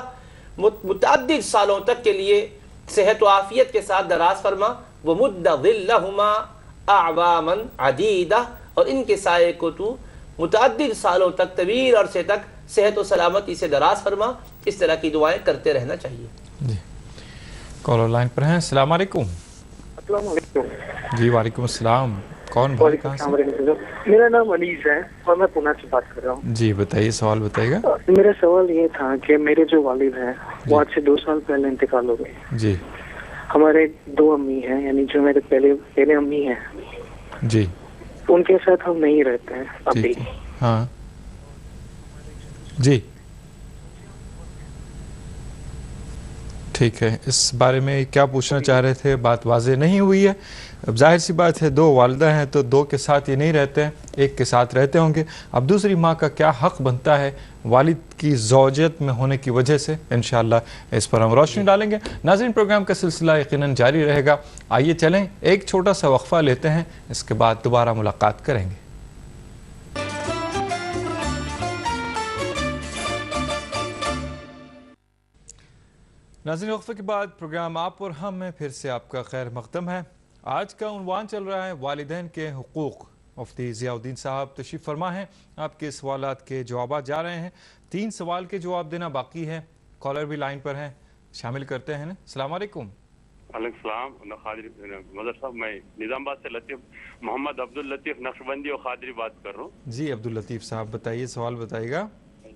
متعدد سالوں تک کے لیے صحت و عافیت کے ساتھ دراز فرما، وَمُدَّ ظِلَّهُمَا اعواما عدیدہ، اور ان کے سائے کو تو متعدد سالوں تک، طویل عرصے تک صحت و سلامتی سے دراز فرما۔ اس طرح کی دعائیں کرتے رہنا چاہیے۔ جی کالر لائن پر ہیں، السلام علیکم۔ السلام علیکم۔ جی وعلیکم السلام، کون بھائی کہاں سے؟ میرا نام انیس ہے اور میں پونا سے بات کر رہا ہوں۔ جی بتائیے، سوال بتائیے گا۔ میرا سوال یہ تھا کہ میرے جو والد ہیں وہ آج سے 2 سال پہلے انتقال ہو گئے۔ جی ہمارے 2 امی ہیں، یعنی جو میرے پہلے امی ہیں جی ان کے ساتھ ہم نہیں رہتے ہیں ابھی. ٹھیک ہے. ہاں جی ٹھیک ہے. اس بارے میں کیا پوچھنا چاہ رہے تھے؟ بات واضح نہیں ہوئی ہے. اب ظاہر سی بات ہے 2 والدہ ہیں تو 2 کے ساتھ یہ نہیں رہتے ہیں، ایک کے ساتھ رہتے ہوں گے. اب دوسری ماں کا کیا حق بنتا ہے والد کی زوجیت میں ہونے کی وجہ سے، انشاءاللہ اس پر ہم روشنی ڈالیں گے. ناظرین پروگرام کا سلسلہ یقیناً جاری رہے گا. آئیے چلیں ایک چھوٹا سا وقفہ لیتے ہیں، اس کے بعد دوبارہ ملاقات کریں گے. ناظرین وقفے کے بعد پروگرام آپ اور ہم میں پھر سے آپ کا خیر مقدم ہے. آج کا عنوان چل رہا ہے والدین کے حقوق. مفتی ضیاء الدین صاحب تشریف فرما ہیں، آپ کے سوالات کے جوابات جا رہے ہیں. 3 سوال کے جواب دینا باقی ہے. کالر بھی لائن پر ہیں، شامل کرتے ہیں. السلام علیکم. وعلیکم السلام. خادری مدر صاحب، میں نظام آباد سے لطیف محمد عبداللطیف نقشبندی اور خادری بات کر رہا ہوں. جی عبداللطیف صاحب بتائیے، سوال بتائیے گا.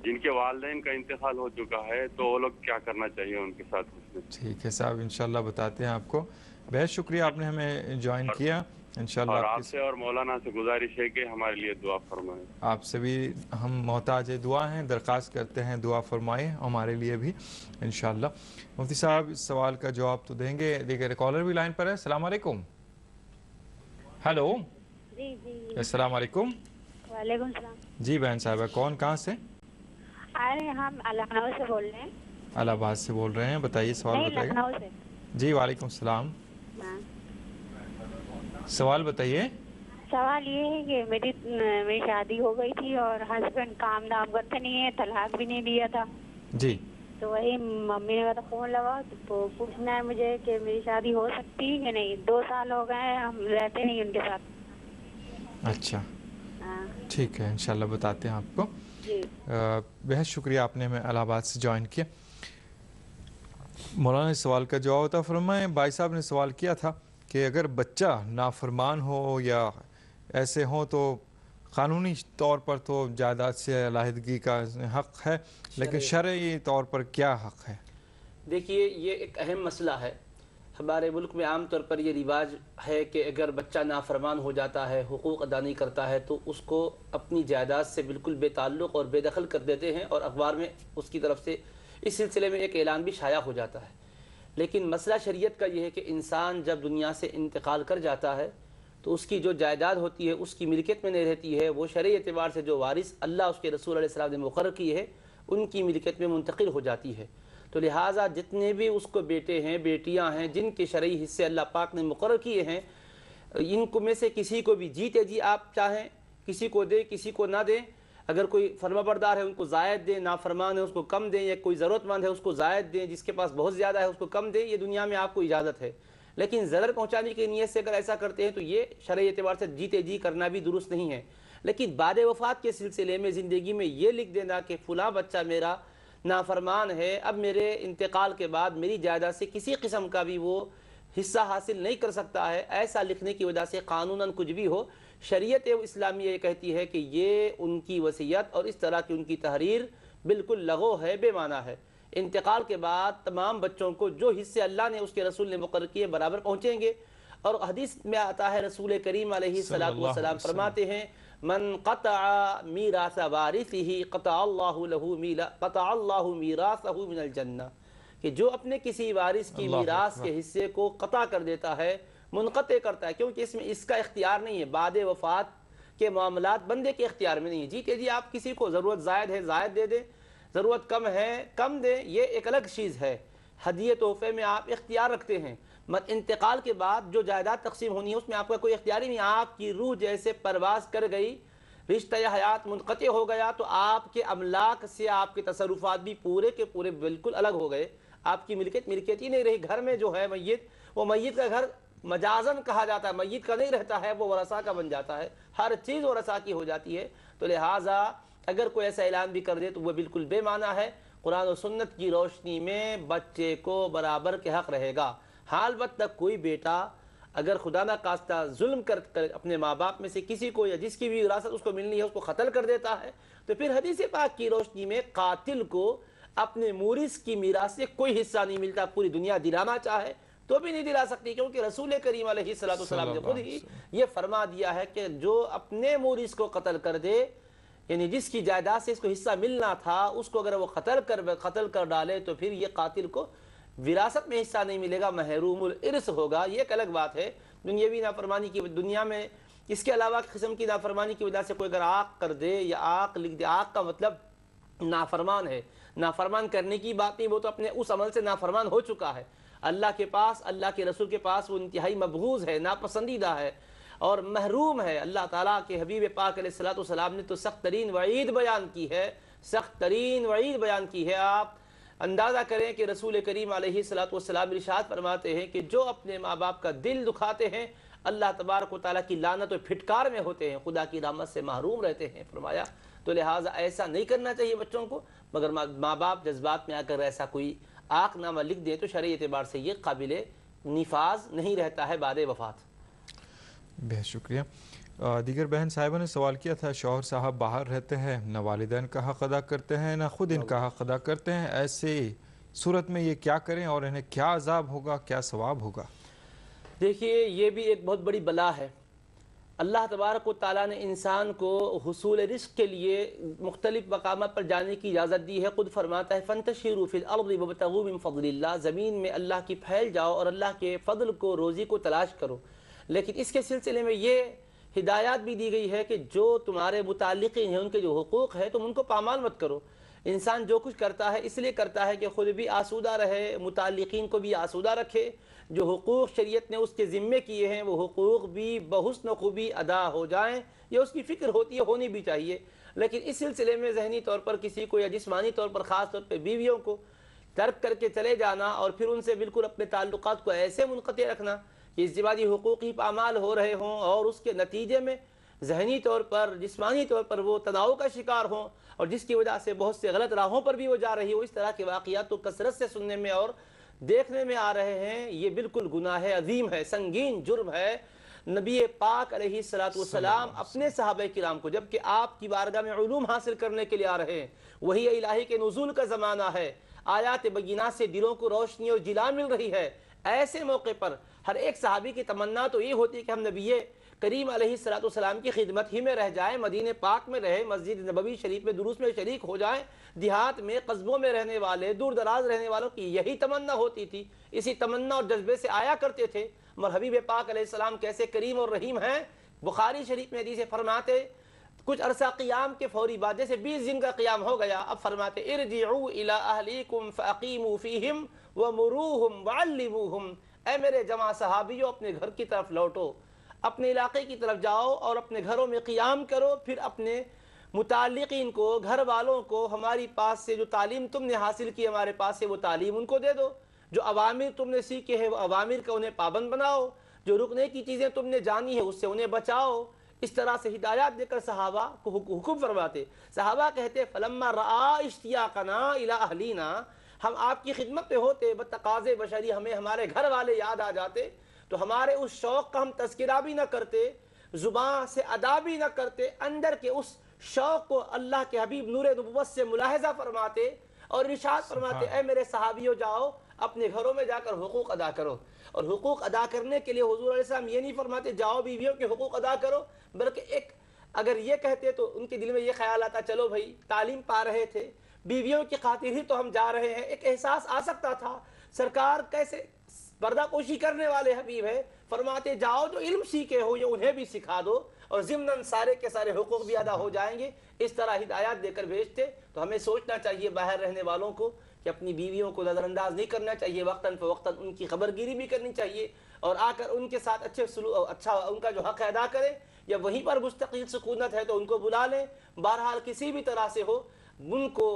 جن کے والدین کا انتقال ہو چکا ہے تو وہ لوگ کیا کرنا چاہیے ان کے ساتھ؟ ٹھیک ہے صاحب، انشاءاللہ بتاتے ہیں آپ کو. بہت شکریہ آپ نے ہمیں جوائن کیا. انشاءاللہ اور آپ سے اور مولانا سے گزارش ہے کہ ہمارے لیے دعا فرمائیں. آپ سے بھی ہم محتاج دعا ہیں، درخواست کرتے ہیں دعا فرمائیں ہمارے لیے بھی انشاءاللہ. مفتی صاحب اس سوال کا جواب تو دیں گے. دیکھیں کالر بھی لائن پر ہے. السلام علیکم. ہیلو. جی جی السلام علیکم. وعلیکم السلام. جی بہن صاحبہ، کون کہاں سے؟ ارے ہم لکھنؤ سے بول رہے ہیں. الہ آباد سے بول رہے ہیں. بتائیے سوال بتائیے. لکھنؤ سے. جی وعلیکم السلام. سوال بتائیے. سوال یہ ہے کہ میری شادی ہو گئی تھی اور ہسبینڈ کام دام کرتے نہیں ہیں، طلاق بھی نہیں دیا تھا. جی تو وہی ممی نے کہا تھا فون لگا تو پوچھنا ہے مجھے کہ میری شادی ہو سکتی ہے کہ نہیں. 2 سال ہو گئے ہیں ہم رہتے نہیں ان کے ساتھ. اچھا ٹھیک ہے، انشاءاللہ بتاتے ہیں آپ کو. جی بہت شکریہ آپ نے ہمیں الہ آباد سے جوائن کیا. مولانا اس سوال کا جواب ہوتا فرمائیں. بھائی صاحب نے سوال کیا تھا کہ اگر بچہ نافرمان ہو یا ایسے ہوں تو قانونی طور پر تو جائیداد سے علیحدگی کا حق ہے، لیکن شرعی طور پر کیا حق ہے؟ دیکھیے یہ ایک اہم مسئلہ ہے. ہمارے ملک میں عام طور پر یہ رواج ہے کہ اگر بچہ نافرمان ہو جاتا ہے، حقوق ادا نہیں کرتا ہے، تو اس کو اپنی جائیداد سے بالکل بے تعلق اور بے دخل کر دیتے ہیں اور اخبار میں اس کی طرف سے اس سلسلے میں ایک اعلان بھی شائع ہو جاتا ہے. لیکن مسئلہ شریعت کا یہ ہے کہ انسان جب دنیا سے انتقال کر جاتا ہے تو اس کی جو جائیداد ہوتی ہے اس کی ملکیت میں نہیں رہتی ہے. وہ شرعی اعتبار سے جو وارث اللہ اس کے رسول علیہ السلام نے مقرر کی ہے ان کی ملکیت میں منتقل ہو جاتی ہے. تو لہٰذا جتنے بھی اس کو بیٹے ہیں بیٹیاں ہیں جن کے شرعی حصے اللہ پاک نے مقرر کیے ہیں، ان کو میں سے کسی کو بھی جیتے جی آپ چاہیں کسی کو دیں کسی کو نہ دیں. اگر کوئی فرما بردار ہے ان کو زائد دیں، نافرمان ہے اس کو کم دیں، یا کوئی ضرورت مند ہے اس کو زائد دیں، جس کے پاس بہت زیادہ ہے اس کو کم دیں. یہ دنیا میں آپ کو اجازت ہے. لیکن ضرر پہنچانے کی نیت سے اگر ایسا کرتے ہیں تو یہ شرعی اعتبار سے جیتے جی کرنا بھی درست نہیں ہے. لیکن بعد وفات کے سلسلے میں زندگی میں یہ لکھ دینا کہ فلاں بچہ میرا نافرمان ہے، اب میرے انتقال کے بعد میری جائیداد سے کسی قسم کا بھی وہ حصہ حاصل نہیں کر سکتا ہے، ایسا لکھنے کی وجہ سے قانوناً کچھ بھی ہو، شریعت اسلامیہ یہ کہتی ہے کہ یہ ان کی وصیت اور اس طرح کی ان کی تحریر بالکل لغو ہے، بے معنی ہے. انتقال کے بعد تمام بچوں کو جو حصے اللہ نے اس کے رسول نے مقرر کیے برابر پہنچیں گے. اور حدیث میں آتا ہے رسول کریم علیہ السلام فرماتے ہیں من قطع میراث وارثه قطع اللہ میراثہ من الجنہ، کہ جو اپنے کسی وارث کی میراث کے حصے کو قطع کر دیتا ہے، منقطع کرتا ہے، کیونکہ اس میں اس کا اختیار نہیں ہے. بعد وفات کے معاملات بندے کے اختیار میں نہیں ہے. جیتے جی آپ کسی کو ضرورت زائد ہے زائد دے دیں، ضرورت کم ہے کم دیں، یہ ایک الگ چیز ہے. ہدیے تحفے میں آپ اختیار رکھتے ہیں. انتقال کے بعد جو جائیداد تقسیم ہونی ہے اس میں آپ کا کوئی اختیار ہی نہیں. آپ کی روح جیسے پرواز کر گئی، رشتہ حیات منقطع ہو گیا، تو آپ کے املاک سے آپ کے تصرفات بھی پورے کے پورے بالکل الگ ہو گئے. آپ کی ملکیت ہی نہیں رہی. گھر میں جو ہے میت، وہ میت کا گھر مجازن کہا جاتا ہے، میت کا نہیں رہتا ہے، وہ ورثہ کا بن جاتا ہے. ہر چیز ورثہ کی ہو جاتی ہے. تو لہٰذا اگر کوئی ایسا اعلان بھی کر دے تو وہ بالکل بے معنی ہے. قرآن و سنت کی روشنی میں بچے کو برابر کے حق رہے گا. حال وقت تک کوئی بیٹا اگر خدا نہ خواستہ ظلم کر اپنے ماں باپ میں سے کسی کو یا جس کی بھی وراثت اس کو ملنی ہے اس کو قتل کر دیتا ہے، تو پھر حدیث پاک کی روشنی میں قاتل کو اپنے مورث کی میراث سے کوئی حصہ نہیں ملتا. پوری دنیا دلانا چاہے تو بھی نہیں دلا سکتی، کیونکہ رسول کریم علیہ السلام نے خود ہی یہ فرما دیا ہے کہ جو اپنے مورث کو قتل کر دے، یعنی جس کی جائیداد سے اس کو حصہ ملنا تھا اس کو اگر وہ قتل کر ڈالے تو پھر یہ قاتل کو وراثت میں حصہ نہیں ملے گا، محروم الارث ہوگا۔ یہ ایک الگ بات ہے دنیاوی نافرمانی کی، دنیا میں اس کے علاوہ قسم کی نافرمانی کی وجہ سے کوئی اگر آق کر دے یا آق لکھ دے، آق کا مطلب نافرمان ہے، نافرمان کرنے کی بات نہیں، وہ تو اپنے اس عمل سے نافرمان ہو چکا ہے، اللہ کے پاس، اللہ کے رسول کے پاس وہ انتہائی مبغوض ہے، ناپسندیدہ ہے اور محروم ہے۔ اللہ تعالیٰ کے حبیب پاک علیہ السلام نے تو سخت ترین وعید بیان کی ہے، سخت ترین وعید بیان کی ہے۔ آپ اندازہ کریں کہ رسول کریم علیہ السلام ارشاد فرماتے ہیں کہ جو اپنے ماں باپ کا دل دکھاتے ہیں اللہ تبارک و تعالیٰ کی لعنت و پھٹکار میں ہوتے ہیں، خدا کی رحمت سے محروم رہتے ہیں فرمایا۔ تو لہٰذا ایسا نہیں کرنا چاہیے بچوں کو، مگر ماں باپ جذبات میں آ کر ایسا کوئی آق نامہ لکھ دیں تو شرعی اعتبار سے یہ قابل نفاذ نہیں رہتا ہے بعد وفات۔ بہت شکریہ۔ دیگر بہن صاحبہ نے سوال کیا تھا، شوہر صاحب باہر رہتے ہیں، نہ والدین کا حق ادا کرتے ہیں نہ خود ان کا حق ادا کرتے ہیں، ایسے صورت میں یہ کیا کریں اور انہیں کیا عذاب ہوگا، کیا ثواب ہوگا؟ دیکھیے یہ بھی ایک بہت بڑی بلا ہے۔ اللہ تبارک و تعالیٰ نے انسان کو حصول رزق کے لیے مختلف مقامات پر جانے کی اجازت دی ہے۔ خود فرماتا ہے فَانْتَشِرُوا فِي الْأَرْضِ وَابْتَغُوا مِنْ فَضْلِ اللَّهِ، زمین میں اللہ کی پھیل جاؤ اور اللہ کے فضل کو، روزی کو تلاش کرو۔ لیکن اس کے سلسلے میں یہ ہدایات بھی دی گئی ہے کہ جو تمہارے متعلقین ہیں ان کے جو حقوق ہے تم ان کو پامال مت کرو۔ انسان جو کچھ کرتا ہے اس لیے کرتا ہے کہ خود بھی آسودہ رہے، متعلقین کو بھی آسودہ رکھے، جو حقوق شریعت نے اس کے ذمے کیے ہیں وہ حقوق بھی بحسن خوبی ادا ہو جائیں، یہ اس کی فکر ہوتی ہے، ہونی بھی چاہیے۔ لیکن اس سلسلے میں ذہنی طور پر کسی کو یا جسمانی طور پر خاص طور پہ بیویوں کو ترک کر کے چلے جانا اور پھر ان سے بالکل اپنے تعلقات کو ایسے منقطع رکھنا کہ ازدواجی حقوق ہی پامال ہو رہے ہوں اور اس کے نتیجے میں ذہنی طور پر، جسمانی طور پر وہ تناؤ کا شکار ہوں اور جس کی وجہ سے بہت سے غلط راہوں پر بھی وہ جا رہی ہو، اس طرح کے واقعات تو کثرت سے سننے میں اور دیکھنے میں آ رہے ہیں۔ یہ بالکل گناہ عظیم ہے، سنگین جرم ہے۔ نبی پاک علیہ السلام اپنے صحابہ کرام کو، جبکہ آپ کی بارگاہ میں علوم حاصل کرنے کے لیے آ رہے ہیں، وہی الہی کے نزول کا زمانہ ہے، آیات بینات سے دلوں کو روشنی اور جلا مل رہی ہے، ایسے موقع پر ہر ایک صحابی کی تمنا تو یہ ہوتی ہے کہ ہم نبی کریم علیہ السلام کی خدمت ہی میں رہ جائیں، مدینہ پاک میں رہے، مسجد نبوی شریف میں دروس میں شریک ہو جائیں۔ دیہات میں، قصبوں میں رہنے والے، دور دراز رہنے والوں کی یہی تمنا ہوتی تھی، اسی تمنا اور جذبے سے آیا کرتے تھے۔ مگر حبیب پاک علیہ السلام کیسے کریم اور رحیم ہیں، بخاری شریف میں حدیث فرماتے کچھ عرصہ قیام کے فوری بعد، جیسے 20 دن کا قیام ہو گیا، اب فرماتے ارجعوا الی اہلیکم فاقیموا فیہم ومروہم وعلموہم، اے میرے جماع صحابیوں اپنے گھر کی طرف لوٹو، اپنے علاقے کی طرف جاؤ اور اپنے گھروں میں قیام کرو، پھر اپنے متعلقین کو، گھر والوں کو ہماری پاس سے جو تعلیم تم نے حاصل کی ہمارے پاس سے وہ تعلیم ان کو دے دو، جو اوامر تم نے سیکھے ہیں وہ اوامر کا انہیں پابند بناؤ، جو رکنے کی چیزیں تم نے جانی ہے اس سے انہیں بچاؤ۔ اس طرح سے ہدایات دے کر صحابہ کو حکم فرماتے۔ صحابہ کہتے فلما رآ اشتیاقنا الی اہلینا، ہم آپ کی خدمت میں ہوتے، بتقاضے بشری ہمیں ہمارے گھر والے یاد آ جاتے تو ہمارے اس شوق کا ہم تذکرہ بھی نہ کرتے، زبان سے ادا بھی نہ کرتے، اندر کے اس شوق کو اللہ کے حبیب نور نبوت سے ملاحظہ فرماتے اور ارشاد فرماتے اے میرے صحابیوں جاؤ اپنے گھروں میں جا کر حقوق ادا کرو۔ اور حقوق ادا کرنے کے لیے حضور علیہ السلام یہ نہیں فرماتے جاؤ بیویوں کے حقوق ادا کرو، بلکہ ایک اگر یہ کہتے تو ان کے دل میں یہ خیال آتا چلو بھائی تعلیم پا رہے تھے، بیویوں کی خاطر ہی تو ہم جا رہے ہیں، ایک احساس آ سکتا تھا سرکار کیسے پردہ پوشی کرنے والے حبیب ہے، فرماتے جاؤ جو علم سیکھے ہو یہ انہیں بھی سکھا دو اور ضمناً سارے کے سارے حقوق بھی ادا ہو جائیں گے۔ اس طرح ہدایات دے کر بھیجتے۔ تو ہمیں سوچنا چاہیے باہر رہنے والوں کو کہ اپنی بیویوں کو نظر انداز نہیں کرنا چاہیے، وقتاً فوقتاً ان کی خبرگیری بھی کرنی چاہیے اور آ کر ان کے ساتھ اچھا ان کا جو حق ہے ادا کریں، یا وہیں پر مستقل سکونت ہے تو ان کو بلا لیں، بہرحال کسی بھی طرح سے ہو ان کو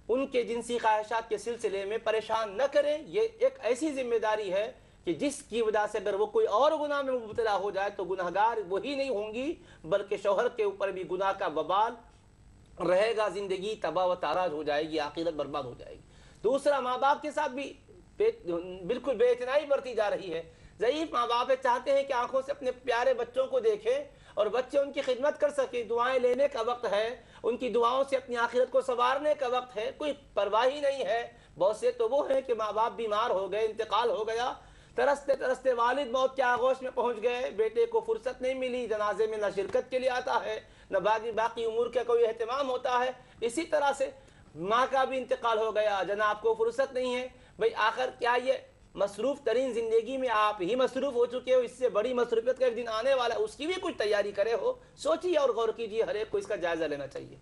ان کے جنسی خواہشات کے سلسلے میں پریشان نہ کریں۔ یہ ایک ایسی ذمہ داری ہے کہ جس کی وجہ سے اگر وہ کوئی اور گناہ میں مبتلا ہو جائے تو گناہگار وہی نہیں ہوں گی بلکہ شوہر کے اوپر بھی گناہ کا وبال رہے گا، زندگی تباہ و تاراج ہو جائے گی، آخرت برباد ہو جائے گی۔ دوسرا، ماں باپ کے ساتھ بھی بالکل بے اعتنائی برتی جا رہی ہے۔ ضعیف ماں باپ چاہتے ہیں کہ آنکھوں سے اپنے پیارے بچوں کو دیکھیں اور بچے ان کی خدمت کر سکیں، دعائیں لینے کا وقت ہے، ان کی دعاؤں سے اپنی آخرت کو سنوارنے کا وقت ہے، کوئی پرواہ ہی نہیں ہے۔ بہت سے تو وہ ہیں کہ ماں باپ بیمار ہو گئے، انتقال ہو گیا، ترستے ترستے والد موت کے آغوش میں پہنچ گئے، بیٹے کو فرصت نہیں ملی، جنازے میں نہ شرکت کے لیے آتا ہے، نہ باقی امور کا کوئی اہتمام ہوتا ہے۔ اسی طرح سے ماں کا بھی انتقال ہو گیا، جناب کو فرصت نہیں ہے۔ بھئی آخر کیا یہ مصروف ترین زندگی میں آپ ہی مصروف ہو چکے ہو، اس سے بڑی مصروفیت کا ایک دن آنے والا ہے، اس کی بھی کچھ تیاری کرے ہو، سوچیے اور غور کیجیے، ہر ایک کو اس کا جائزہ لینا چاہیے۔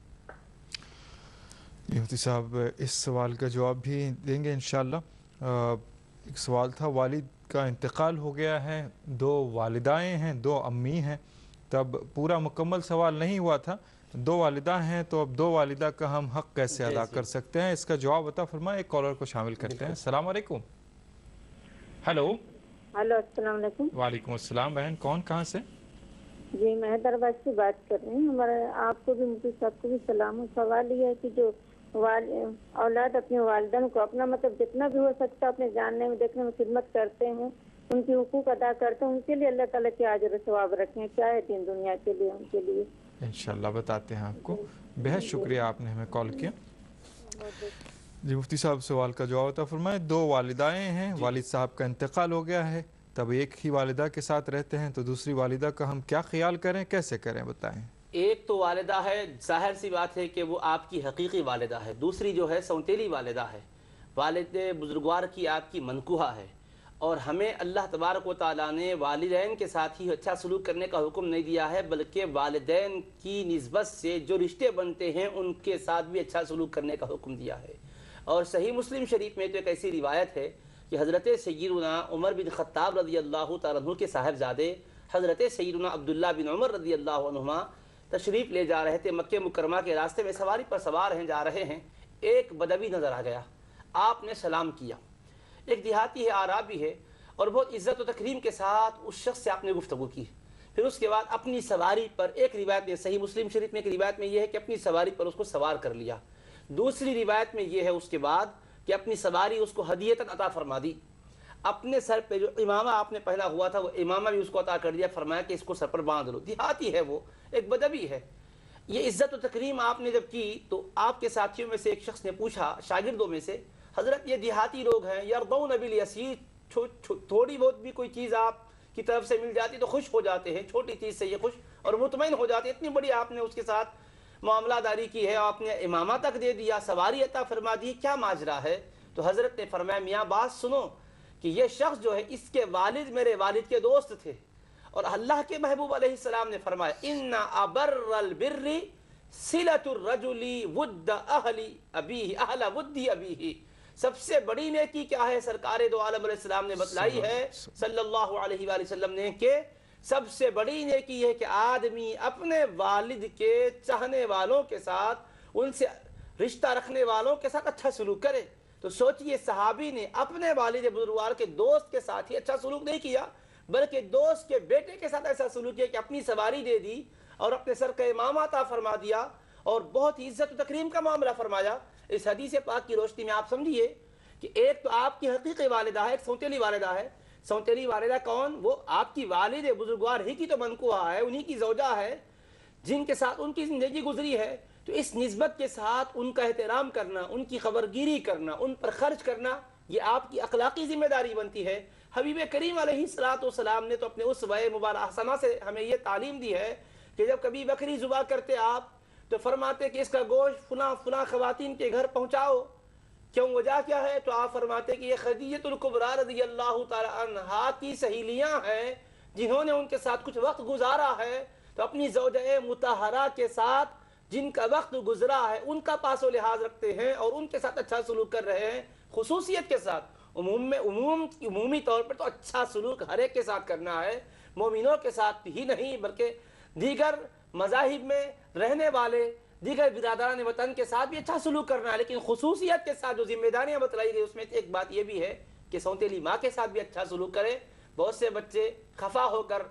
مفتی صاحب اس سوال کا جواب بھی دیں گے انشاءاللہ۔ ایک سوال تھا، والد کا انتقال ہو گیا ہے، 2 والدائیں ہیں، 2 امی ہیں، تب پورا مکمل سوال نہیں ہوا تھا، 2 والدہ ہیں تو اب 2 والدہ کا ہم حق کیسے ادا کر سکتے ہیں، اس کا جواب عطا فرمائیں۔ ایک کالر کو شامل کرتے ہیں۔ السلام علیکم۔ ہیلو۔ ہلو، السلام علیکم۔ وعلیکم السلام بہن، کون کہاں سے؟ جی میں حیدرآباد سے بات کر رہی ہوں۔ ہمارے آپ کو بھی مفتی صاحب کو بھی سلام۔ سوال یہ ہے کہ جو اولاد اپنے والدین کو اپنا مطلب جتنا بھی ہو سکتا ہے اپنے جاننے میں دیکھنے میں خدمت کرتے ہیں، ان کی حقوق ادا کرتے ہیں، ان کے لیے اللہ تعالیٰ کے اجر و ثواب رکھیں، کیا ہے دین دنیا کے لیے ان کے لیے؟ انشاءاللہ بتاتے ہیں آپ کو۔ بہت شکریہ آپ نے ہمیں کال کیا۔ جی مفتی صاحب سوال کا جواب عطا فرمائیں۔ 2 والدائیں ہیں، والد صاحب کا انتقال ہو گیا ہے، تب ایک ہی والدہ کے ساتھ رہتے ہیں، تو دوسری والدہ کا ہم کیا خیال کریں، کیسے کریں، بتائیں۔ ایک تو والدہ ہے، ظاہر سی بات ہے کہ وہ آپ کی حقیقی والدہ ہے، دوسری جو ہے سونتیلی والدہ ہے، والد بزرگوار کی آپ کی منکوہہ ہے، اور ہمیں اللہ تبارک و تعالیٰ نے والدین کے ساتھ ہی اچھا سلوک کرنے کا حکم نہیں دیا ہے، بلکہ والدین کی نسبت سے جو رشتے بنتے ہیں ان کے ساتھ بھی اچھا سلوک کرنے کا حکم دیا ہے۔ اور صحیح مسلم شریف میں تو ایک ایسی روایت ہے کہ حضرت سیدنا عمر بن خطاب رضی اللہ تعالیٰ عنہ کے صاحبزادے حضرت سیدنا عبداللہ بن عمر رضی اللہ عنہما تشریف لے جا رہے تھے، مکہ مکرمہ کے راستے میں سواری پر سوار ہیں، جا رہے ہیں، ایک بدوی نظر آ گیا، آپ نے سلام کیا، ایک دیہاتی ہے، عرابی ہے، اور بہت عزت و تکریم کے ساتھ اس شخص سے آپ نے گفتگو کی۔ پھر اس کے بعد اپنی سواری پر، ایک روایت میں صحیح مسلم شریف میں ایک روایت میں یہ ہے کہ اپنی سواری پر اس کو سوار کر لیا، دوسری روایت میں یہ ہے اس کے بعد کہ اپنی سواری اس کو ہدیۃً عطا فرما دی، اپنے سر پہ جو امامہ آپ نے پہنا ہوا تھا وہ امامہ بھی اس کو عطا کر دیا، فرمایا کہ اس کو سر پر باندھ لو۔ دیہاتی ہے وہ، ایک بدوی ہے۔ یہ عزت و تکریم آپ نے جب کی تو آپ کے ساتھیوں میں سے ایک شخص نے پوچھا، شاگردوں میں سے، حضرت یہ دیہاتی لوگ ہیں، یرضون بالیسیر، تھوڑی بہت بھی کوئی چیز آپ کی طرف سے مل جاتی تو خوش ہو جاتے ہیں، چھوٹی چیز سے یہ خوش اور مطمئن ہو جاتے ہیں، اتنی بڑی آپ نے اس کے ساتھ معاملہ داری کی ہے، آپ نے امامہ تک دے دیا، سواری عطا فرما دی، کیا ماجرا ہے؟ تو حضرت نے فرمایا، میاں بات سنو کہ یہ شخص جو ہے اس کے والد میرے والد کے دوست تھے، اور اللہ کے محبوب علیہ السلام نے فرمایا ان ابر البر صلۃ الرجل ود اہل ابیہ، اہل ود ابیہ، سب سے بڑی نیکی کیا ہے؟ سرکار دو عالم علیہ السلام نے بتلائی ہے صلی اللہ علیہ وآلہ وسلم نے کہ سب سے بڑی نیکی ہے کہ آدمی اپنے والد کے چاہنے والوں کے ساتھ، ان سے رشتہ رکھنے والوں کے ساتھ اچھا سلوک کرے۔ تو سوچئے صحابی نے اپنے والد بزرگوار کے دوست کے ساتھ ہی اچھا سلوک نہیں کیا، بلکہ دوست کے بیٹے کے ساتھ ایسا سلوک کیا کہ اپنی سواری دے دی اور اپنے سر کا امامہ عطا فرما دیا اور بہت عزت و تکریم کا معاملہ فرمایا۔ اس حدیث پاک کی روشنی میں آپ سمجھیے کہ ایک تو آپ کی حقیقی والدہ ہے، ایک سونتیلی والدہ ہے۔ سونتیلی والدہ کون؟ وہ آپ کی والد بزرگوار ہی کی تو منکوہہ ہے، انہی کی زوجہ ہے، جن کے ساتھ ان کی زندگی گزری ہے۔ تو اس نسبت کے ساتھ ان کا احترام کرنا، ان کی خبرگیری کرنا، ان پر خرچ کرنا، یہ آپ کی اخلاقی ذمہ داری بنتی ہے۔ حبیب کریم علیہ السلام نے تو اپنے اسوہ مبارکہ حسنہ سے ہمیں یہ تعلیم دی ہے کہ جب کبھی بکری ذبح کرتے آپ تو فرماتے کہ اس کا گوشت فلاں فلاں خواتین کے گھر پہنچاؤ، کیوں، وجہ کیا ہے؟ تو آپ فرماتے کہ یہ خدیجہ الکبریٰ رضی اللہ تعالی عنہا کی سہیلیاں ہیں جنہوں نے ان کے ساتھ کچھ وقت گزارا ہے، تو اپنی زوجہ مطہرہ کے ساتھ جن کا وقت گزرا ہے ان کا پاس و لحاظ رکھتے ہیں اور ان کے ساتھ اچھا سلوک کر رہے ہیں، خصوصیت کے ساتھ۔ عمومی طور پر تو اچھا سلوک ہر ایک کے ساتھ کرنا ہے، مومنوں کے ساتھ ہی نہیں بلکہ دیگر مذاہب میں رہنے والے دیگر برادران وطن کے ساتھ بھی اچھا سلوک کرنا ہے، لیکن خصوصیت کے ساتھ جو ذمہ داریاں بتلائی گئی اس میں ایک بات یہ بھی ہے کہ سونتیلی ماں کے ساتھ بھی اچھا سلوک کرے۔ بہت سے بچے خفا ہو کر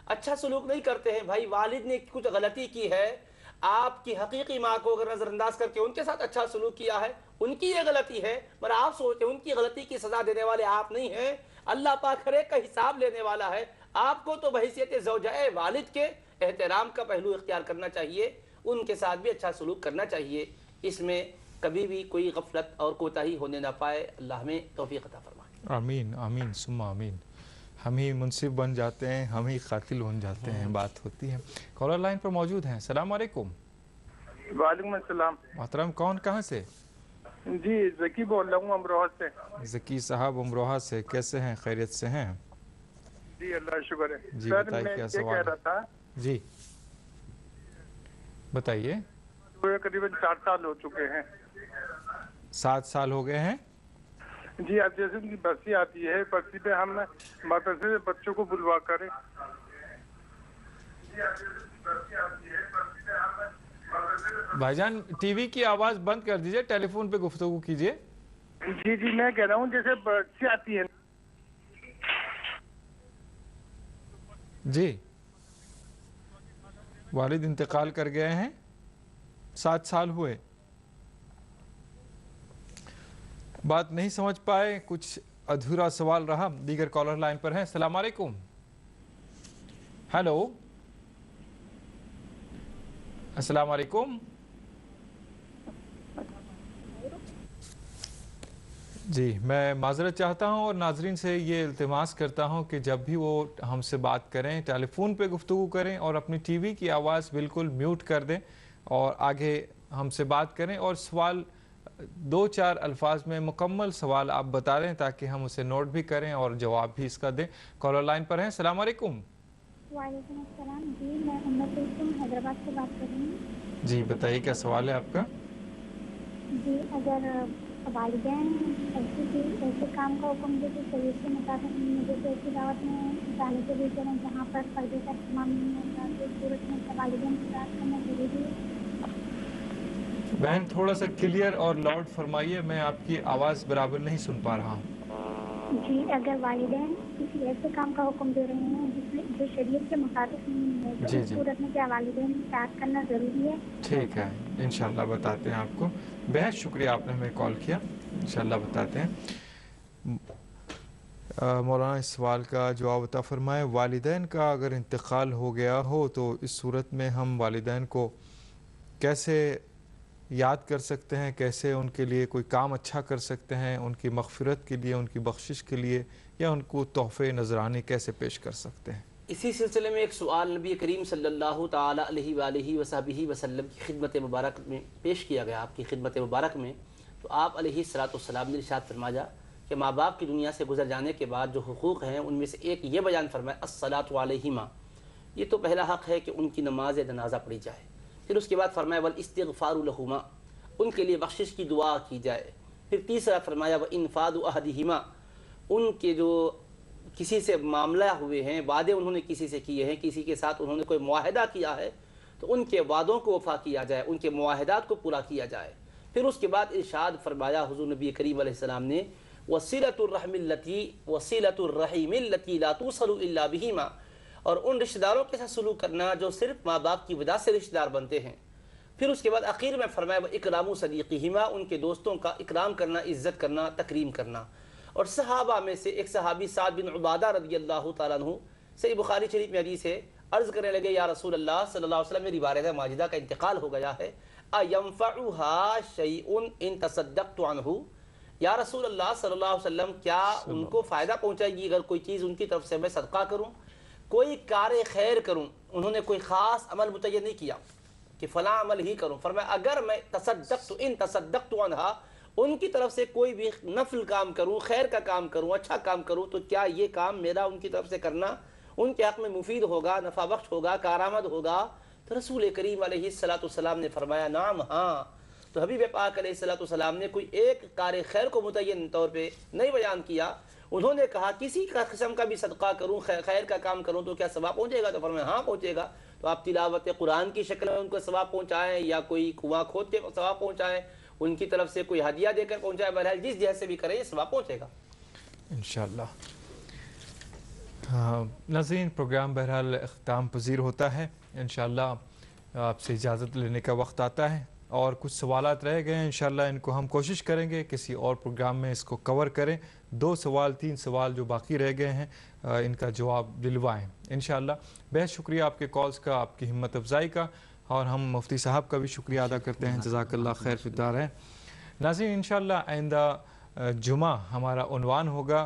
اچھا سلوک نہیں کرتے ہیں، بھائی والد نے کچھ غلطی کی ہے، آپ کی حقیقی ماں کو اگر نظر انداز کر کے ان کے ساتھ اچھا سلوک کیا ہے، ان کی یہ غلطی ہے، مگر آپ سوچتے ہیں ان کی غلطی کی سزا دینے والے آپ نہیں ہیں، اللہ پاک ہر ایک کا حساب لینے والا ہے۔ آپ کو تو بحیثیت زوجہ والد کے احترام کا پہلو اختیار کرنا چاہیے، ان کے ساتھ بھی اچھا سلوک کرنا چاہیے، اس میں کبھی بھی کوئی غفلت اور کوتاہی ہونے نہ پائے۔ اللہ ہمیں توفیق عطا فرمائے۔ آمین آمین ثم آمین۔ ہم ہی منصف بن جاتے ہیں، ہم ہی قاتل بن جاتے ہیں، بات ہوتی ہے۔ کالر لائن پر موجود ہیں، السلام علیکم۔ وعلیکم السلام۔ محترم کون کہاں سے؟ جی ذکی بول رہا ہوں امروہہ سے۔ ذکی صاحب امروہہ سے، کیسے ہیں؟ خیریت سے ہیں؟ جی اللہ شکر ہے۔ جی سر بتائیے میں کیا یہ سوال کہہ رہا تھا، جی بتائیے۔ قریباً 4 سال ہو چکے ہیں۔ 7 سال ہو گئے ہیں؟ جی اب جیسے ان کی برسی آتی ہے، برسی پہ ہم مدرسے سے بچوں کو بلوا کریں۔ بھائی جان ٹی وی کی آواز بند کر دیجئے، ٹیلی فون پہ گفتگو کیجئے۔ جی جی میں کہہ رہا ہوں جیسے برسی آتی ہے جی، والد انتقال کر گئے ہیں، 7 سال ہوئے، بات نہیں سمجھ پائے، کچھ ادھورا سوال رہا۔ دیگر کالر لائن پر ہیں، السلام علیکم۔ ہیلو، السلام علیکم۔ جی میں معذرت چاہتا ہوں اور ناظرین سے یہ التماس کرتا ہوں کہ جب بھی وہ ہم سے بات کریں ٹیلی فون پہ گفتگو کریں اور اپنی ٹی وی کی آواز بالکل میوٹ کر دیں اور آگے ہم سے بات کریں، اور سوال 2-4 الفاظ میں مکمل سوال آپ بتا دیں تاکہ ہم اسے نوٹ بھی کریں اور جواب بھی اس کا دیں۔ کالر لائن پر ہیں، السلام علیکم۔ وعلیکم السلام۔ جی میں حیدرآباد سے بات کر رہی ہوں۔ جی بتائیے کیا سوال ہے آپ کا؟ جی اگر والدین ایسے کام کا حکم دے تو شریعت کے مطابق مجھے تو ایسی دعوت میں جانے کے لیے چلیں جہاں پر پردے کا اہتمام نہیں ہوتا، تو اس صورت میں والدین کی بات کرنا ضروری ہے؟ بہن تھوڑا سا کلیئر اور لاؤڈ فرمائیے، میں آپ کی آواز برابر نہیں سن پا رہا ہوں۔ جی اگر والدین کسی ایسے کام کا حکم دے رہے ہیں جس میں جو شریعت کے مطابق نہیں ہے تو اس صورت میں کیا والدین کی اطاعت کرنا ضروری ہے؟ ٹھیک ہے، انشاءاللہ بتاتے ہیں آپ کو۔ بہت شکریہ آپ نے ہمیں کال کیا، انشاءاللہ بتاتے ہیں۔ مولانا اس سوال کا جواب عطا فرمائے۔ والدین کا اگر انتقال ہو گیا ہو تو اس صورت میں ہم والدین کو کیسے یاد کر سکتے ہیں، کیسے ان کے لیے کوئی کام اچھا کر سکتے ہیں، ان کی مغفرت کے لیے، ان کی بخشش کے لیے، یا ان کو تحفے نذرانے کیسے پیش کر سکتے ہیں؟ اسی سلسلے میں ایک سوال نبی کریم صلی اللہ تعالیٰ علیہ وآلہ وصحبہ وسلم کی خدمت مبارک میں پیش کیا گیا، آپ کی خدمت مبارک میں، تو آپ علیہ السلام نے ارشاد فرمایا کہ ماں باپ کی دنیا سے گزر جانے کے بعد جو حقوق ہیں ان میں سے ایک یہ بیان فرمایا الصلاۃ علیہما، یہ تو پہلا حق ہے کہ ان کی نماز جنازہ پڑھی جائے۔ پھر اس کے بعد فرمایا والاستغفار لہما، ان کے لیے بخشش کی دعا کی جائے۔ پھر تیسرا فرمایا وانفاذ عہدہما، ان کے جو کسی سے معاملہ ہوئے ہیں، وعدے انہوں نے کسی سے کیے ہیں، کسی کے ساتھ انہوں نے کوئی معاہدہ کیا ہے تو ان کے وعدوں کو وفا کیا جائے، ان کے معاہدات کو پورا کیا جائے۔ پھر اس کے بعد ارشاد فرمایا حضور نبی کریم علیہ السلام نے وصلۃ الرحم التي لا توصل الا بہما، اور ان رشتہ داروں کے ساتھ سلوک کرنا جو صرف ماں باپ کی وجہ سے رشتہ دار بنتے ہیں۔ پھر اس کے بعد آخر میں فرمایا اکرام صدیقہما، ان کے دوستوں کا اکرام کرنا، عزت کرنا، تکریم کرنا۔ اور صحابہ میں سے ایک صحابی سعد بن عبادہ رضی اللہ تعالیٰ عنہ، صحیح بخاری شریف میں حدیث ہے، عرض کرنے لگے یا رسول اللہ صلی اللہ علیہ وسلم میری والدہ ماجدہ کا انتقال ہو گیا ہے، اَيَنْفَعُهَا شَيْءٌ إِن تَصَدَّقْتُ عَنْهُ، یا رسول اللہ صلی اللہ علیہ وسلم کیا ان کو فائدہ پہنچائے گی اگر کوئی چیز ان کی طرف سے میں صدقہ کروں، کوئی کار خیر کروں؟ انہوں نے کوئی خاص عمل متعین نہیں کیا کہ فلاں عمل ہی کروں، فرمایا اگر میں تصدقت عنہا، ان کی طرف سے کوئی بھی نفل کام کروں، خیر کا کام کروں، اچھا کام کروں، تو کیا یہ کام میرا ان کی طرف سے کرنا ان کے حق میں مفید ہوگا، نفع بخش ہوگا، کارآمد ہوگا؟ تو رسول کریم علیہ السلام نے فرمایا نعم، ہاں۔ تو حبیب پاک علیہ السلام نے کوئی ایک کار خیر کو متعین طور پہ نہیں بیان کیا، انہوں نے کہا کسی کا قسم کا بھی صدقہ کروں، خیر کا کام کروں تو کیا ثواب پہنچے گا؟ تو فرمایا ہاں پہنچے گا۔ تو آپ تلاوت قرآن کی شکل میں ان کو ثواب پہنچائیں، یا کوئی کنواں کھود کے ثواب پہنچائیں، ان کی طرف سے کوئی ہدیہ دے کر پہنچائیں، بہرحال جس جہت سے بھی کریں یہ ثواب پہنچے گا انشاءاللہ۔ ناظرین پروگرام بہرحال اختتام پذیر ہوتا ہے، انشاءاللہ آپ سے اجازت لینے کا وقت آتا ہے، اور کچھ سوالات رہ گئے ہیں، انشاءاللہ ان کو ہم کوشش کریں گے کسی اور پروگرام میں اس کو کور کریں، 2 سوال 3 سوال جو باقی رہ گئے ہیں ان کا جواب دلوائیں انشاءاللہ۔ بہت شکریہ آپ کے کالز کا، آپ کی ہمت افزائی کا، اور ہم مفتی صاحب کا بھی شکریہ ادا کرتے ہیں، جزاک اللہ خیر فی الدارین۔ ناظرین انشاءاللہ آئندہ جمعہ ہمارا عنوان ہوگا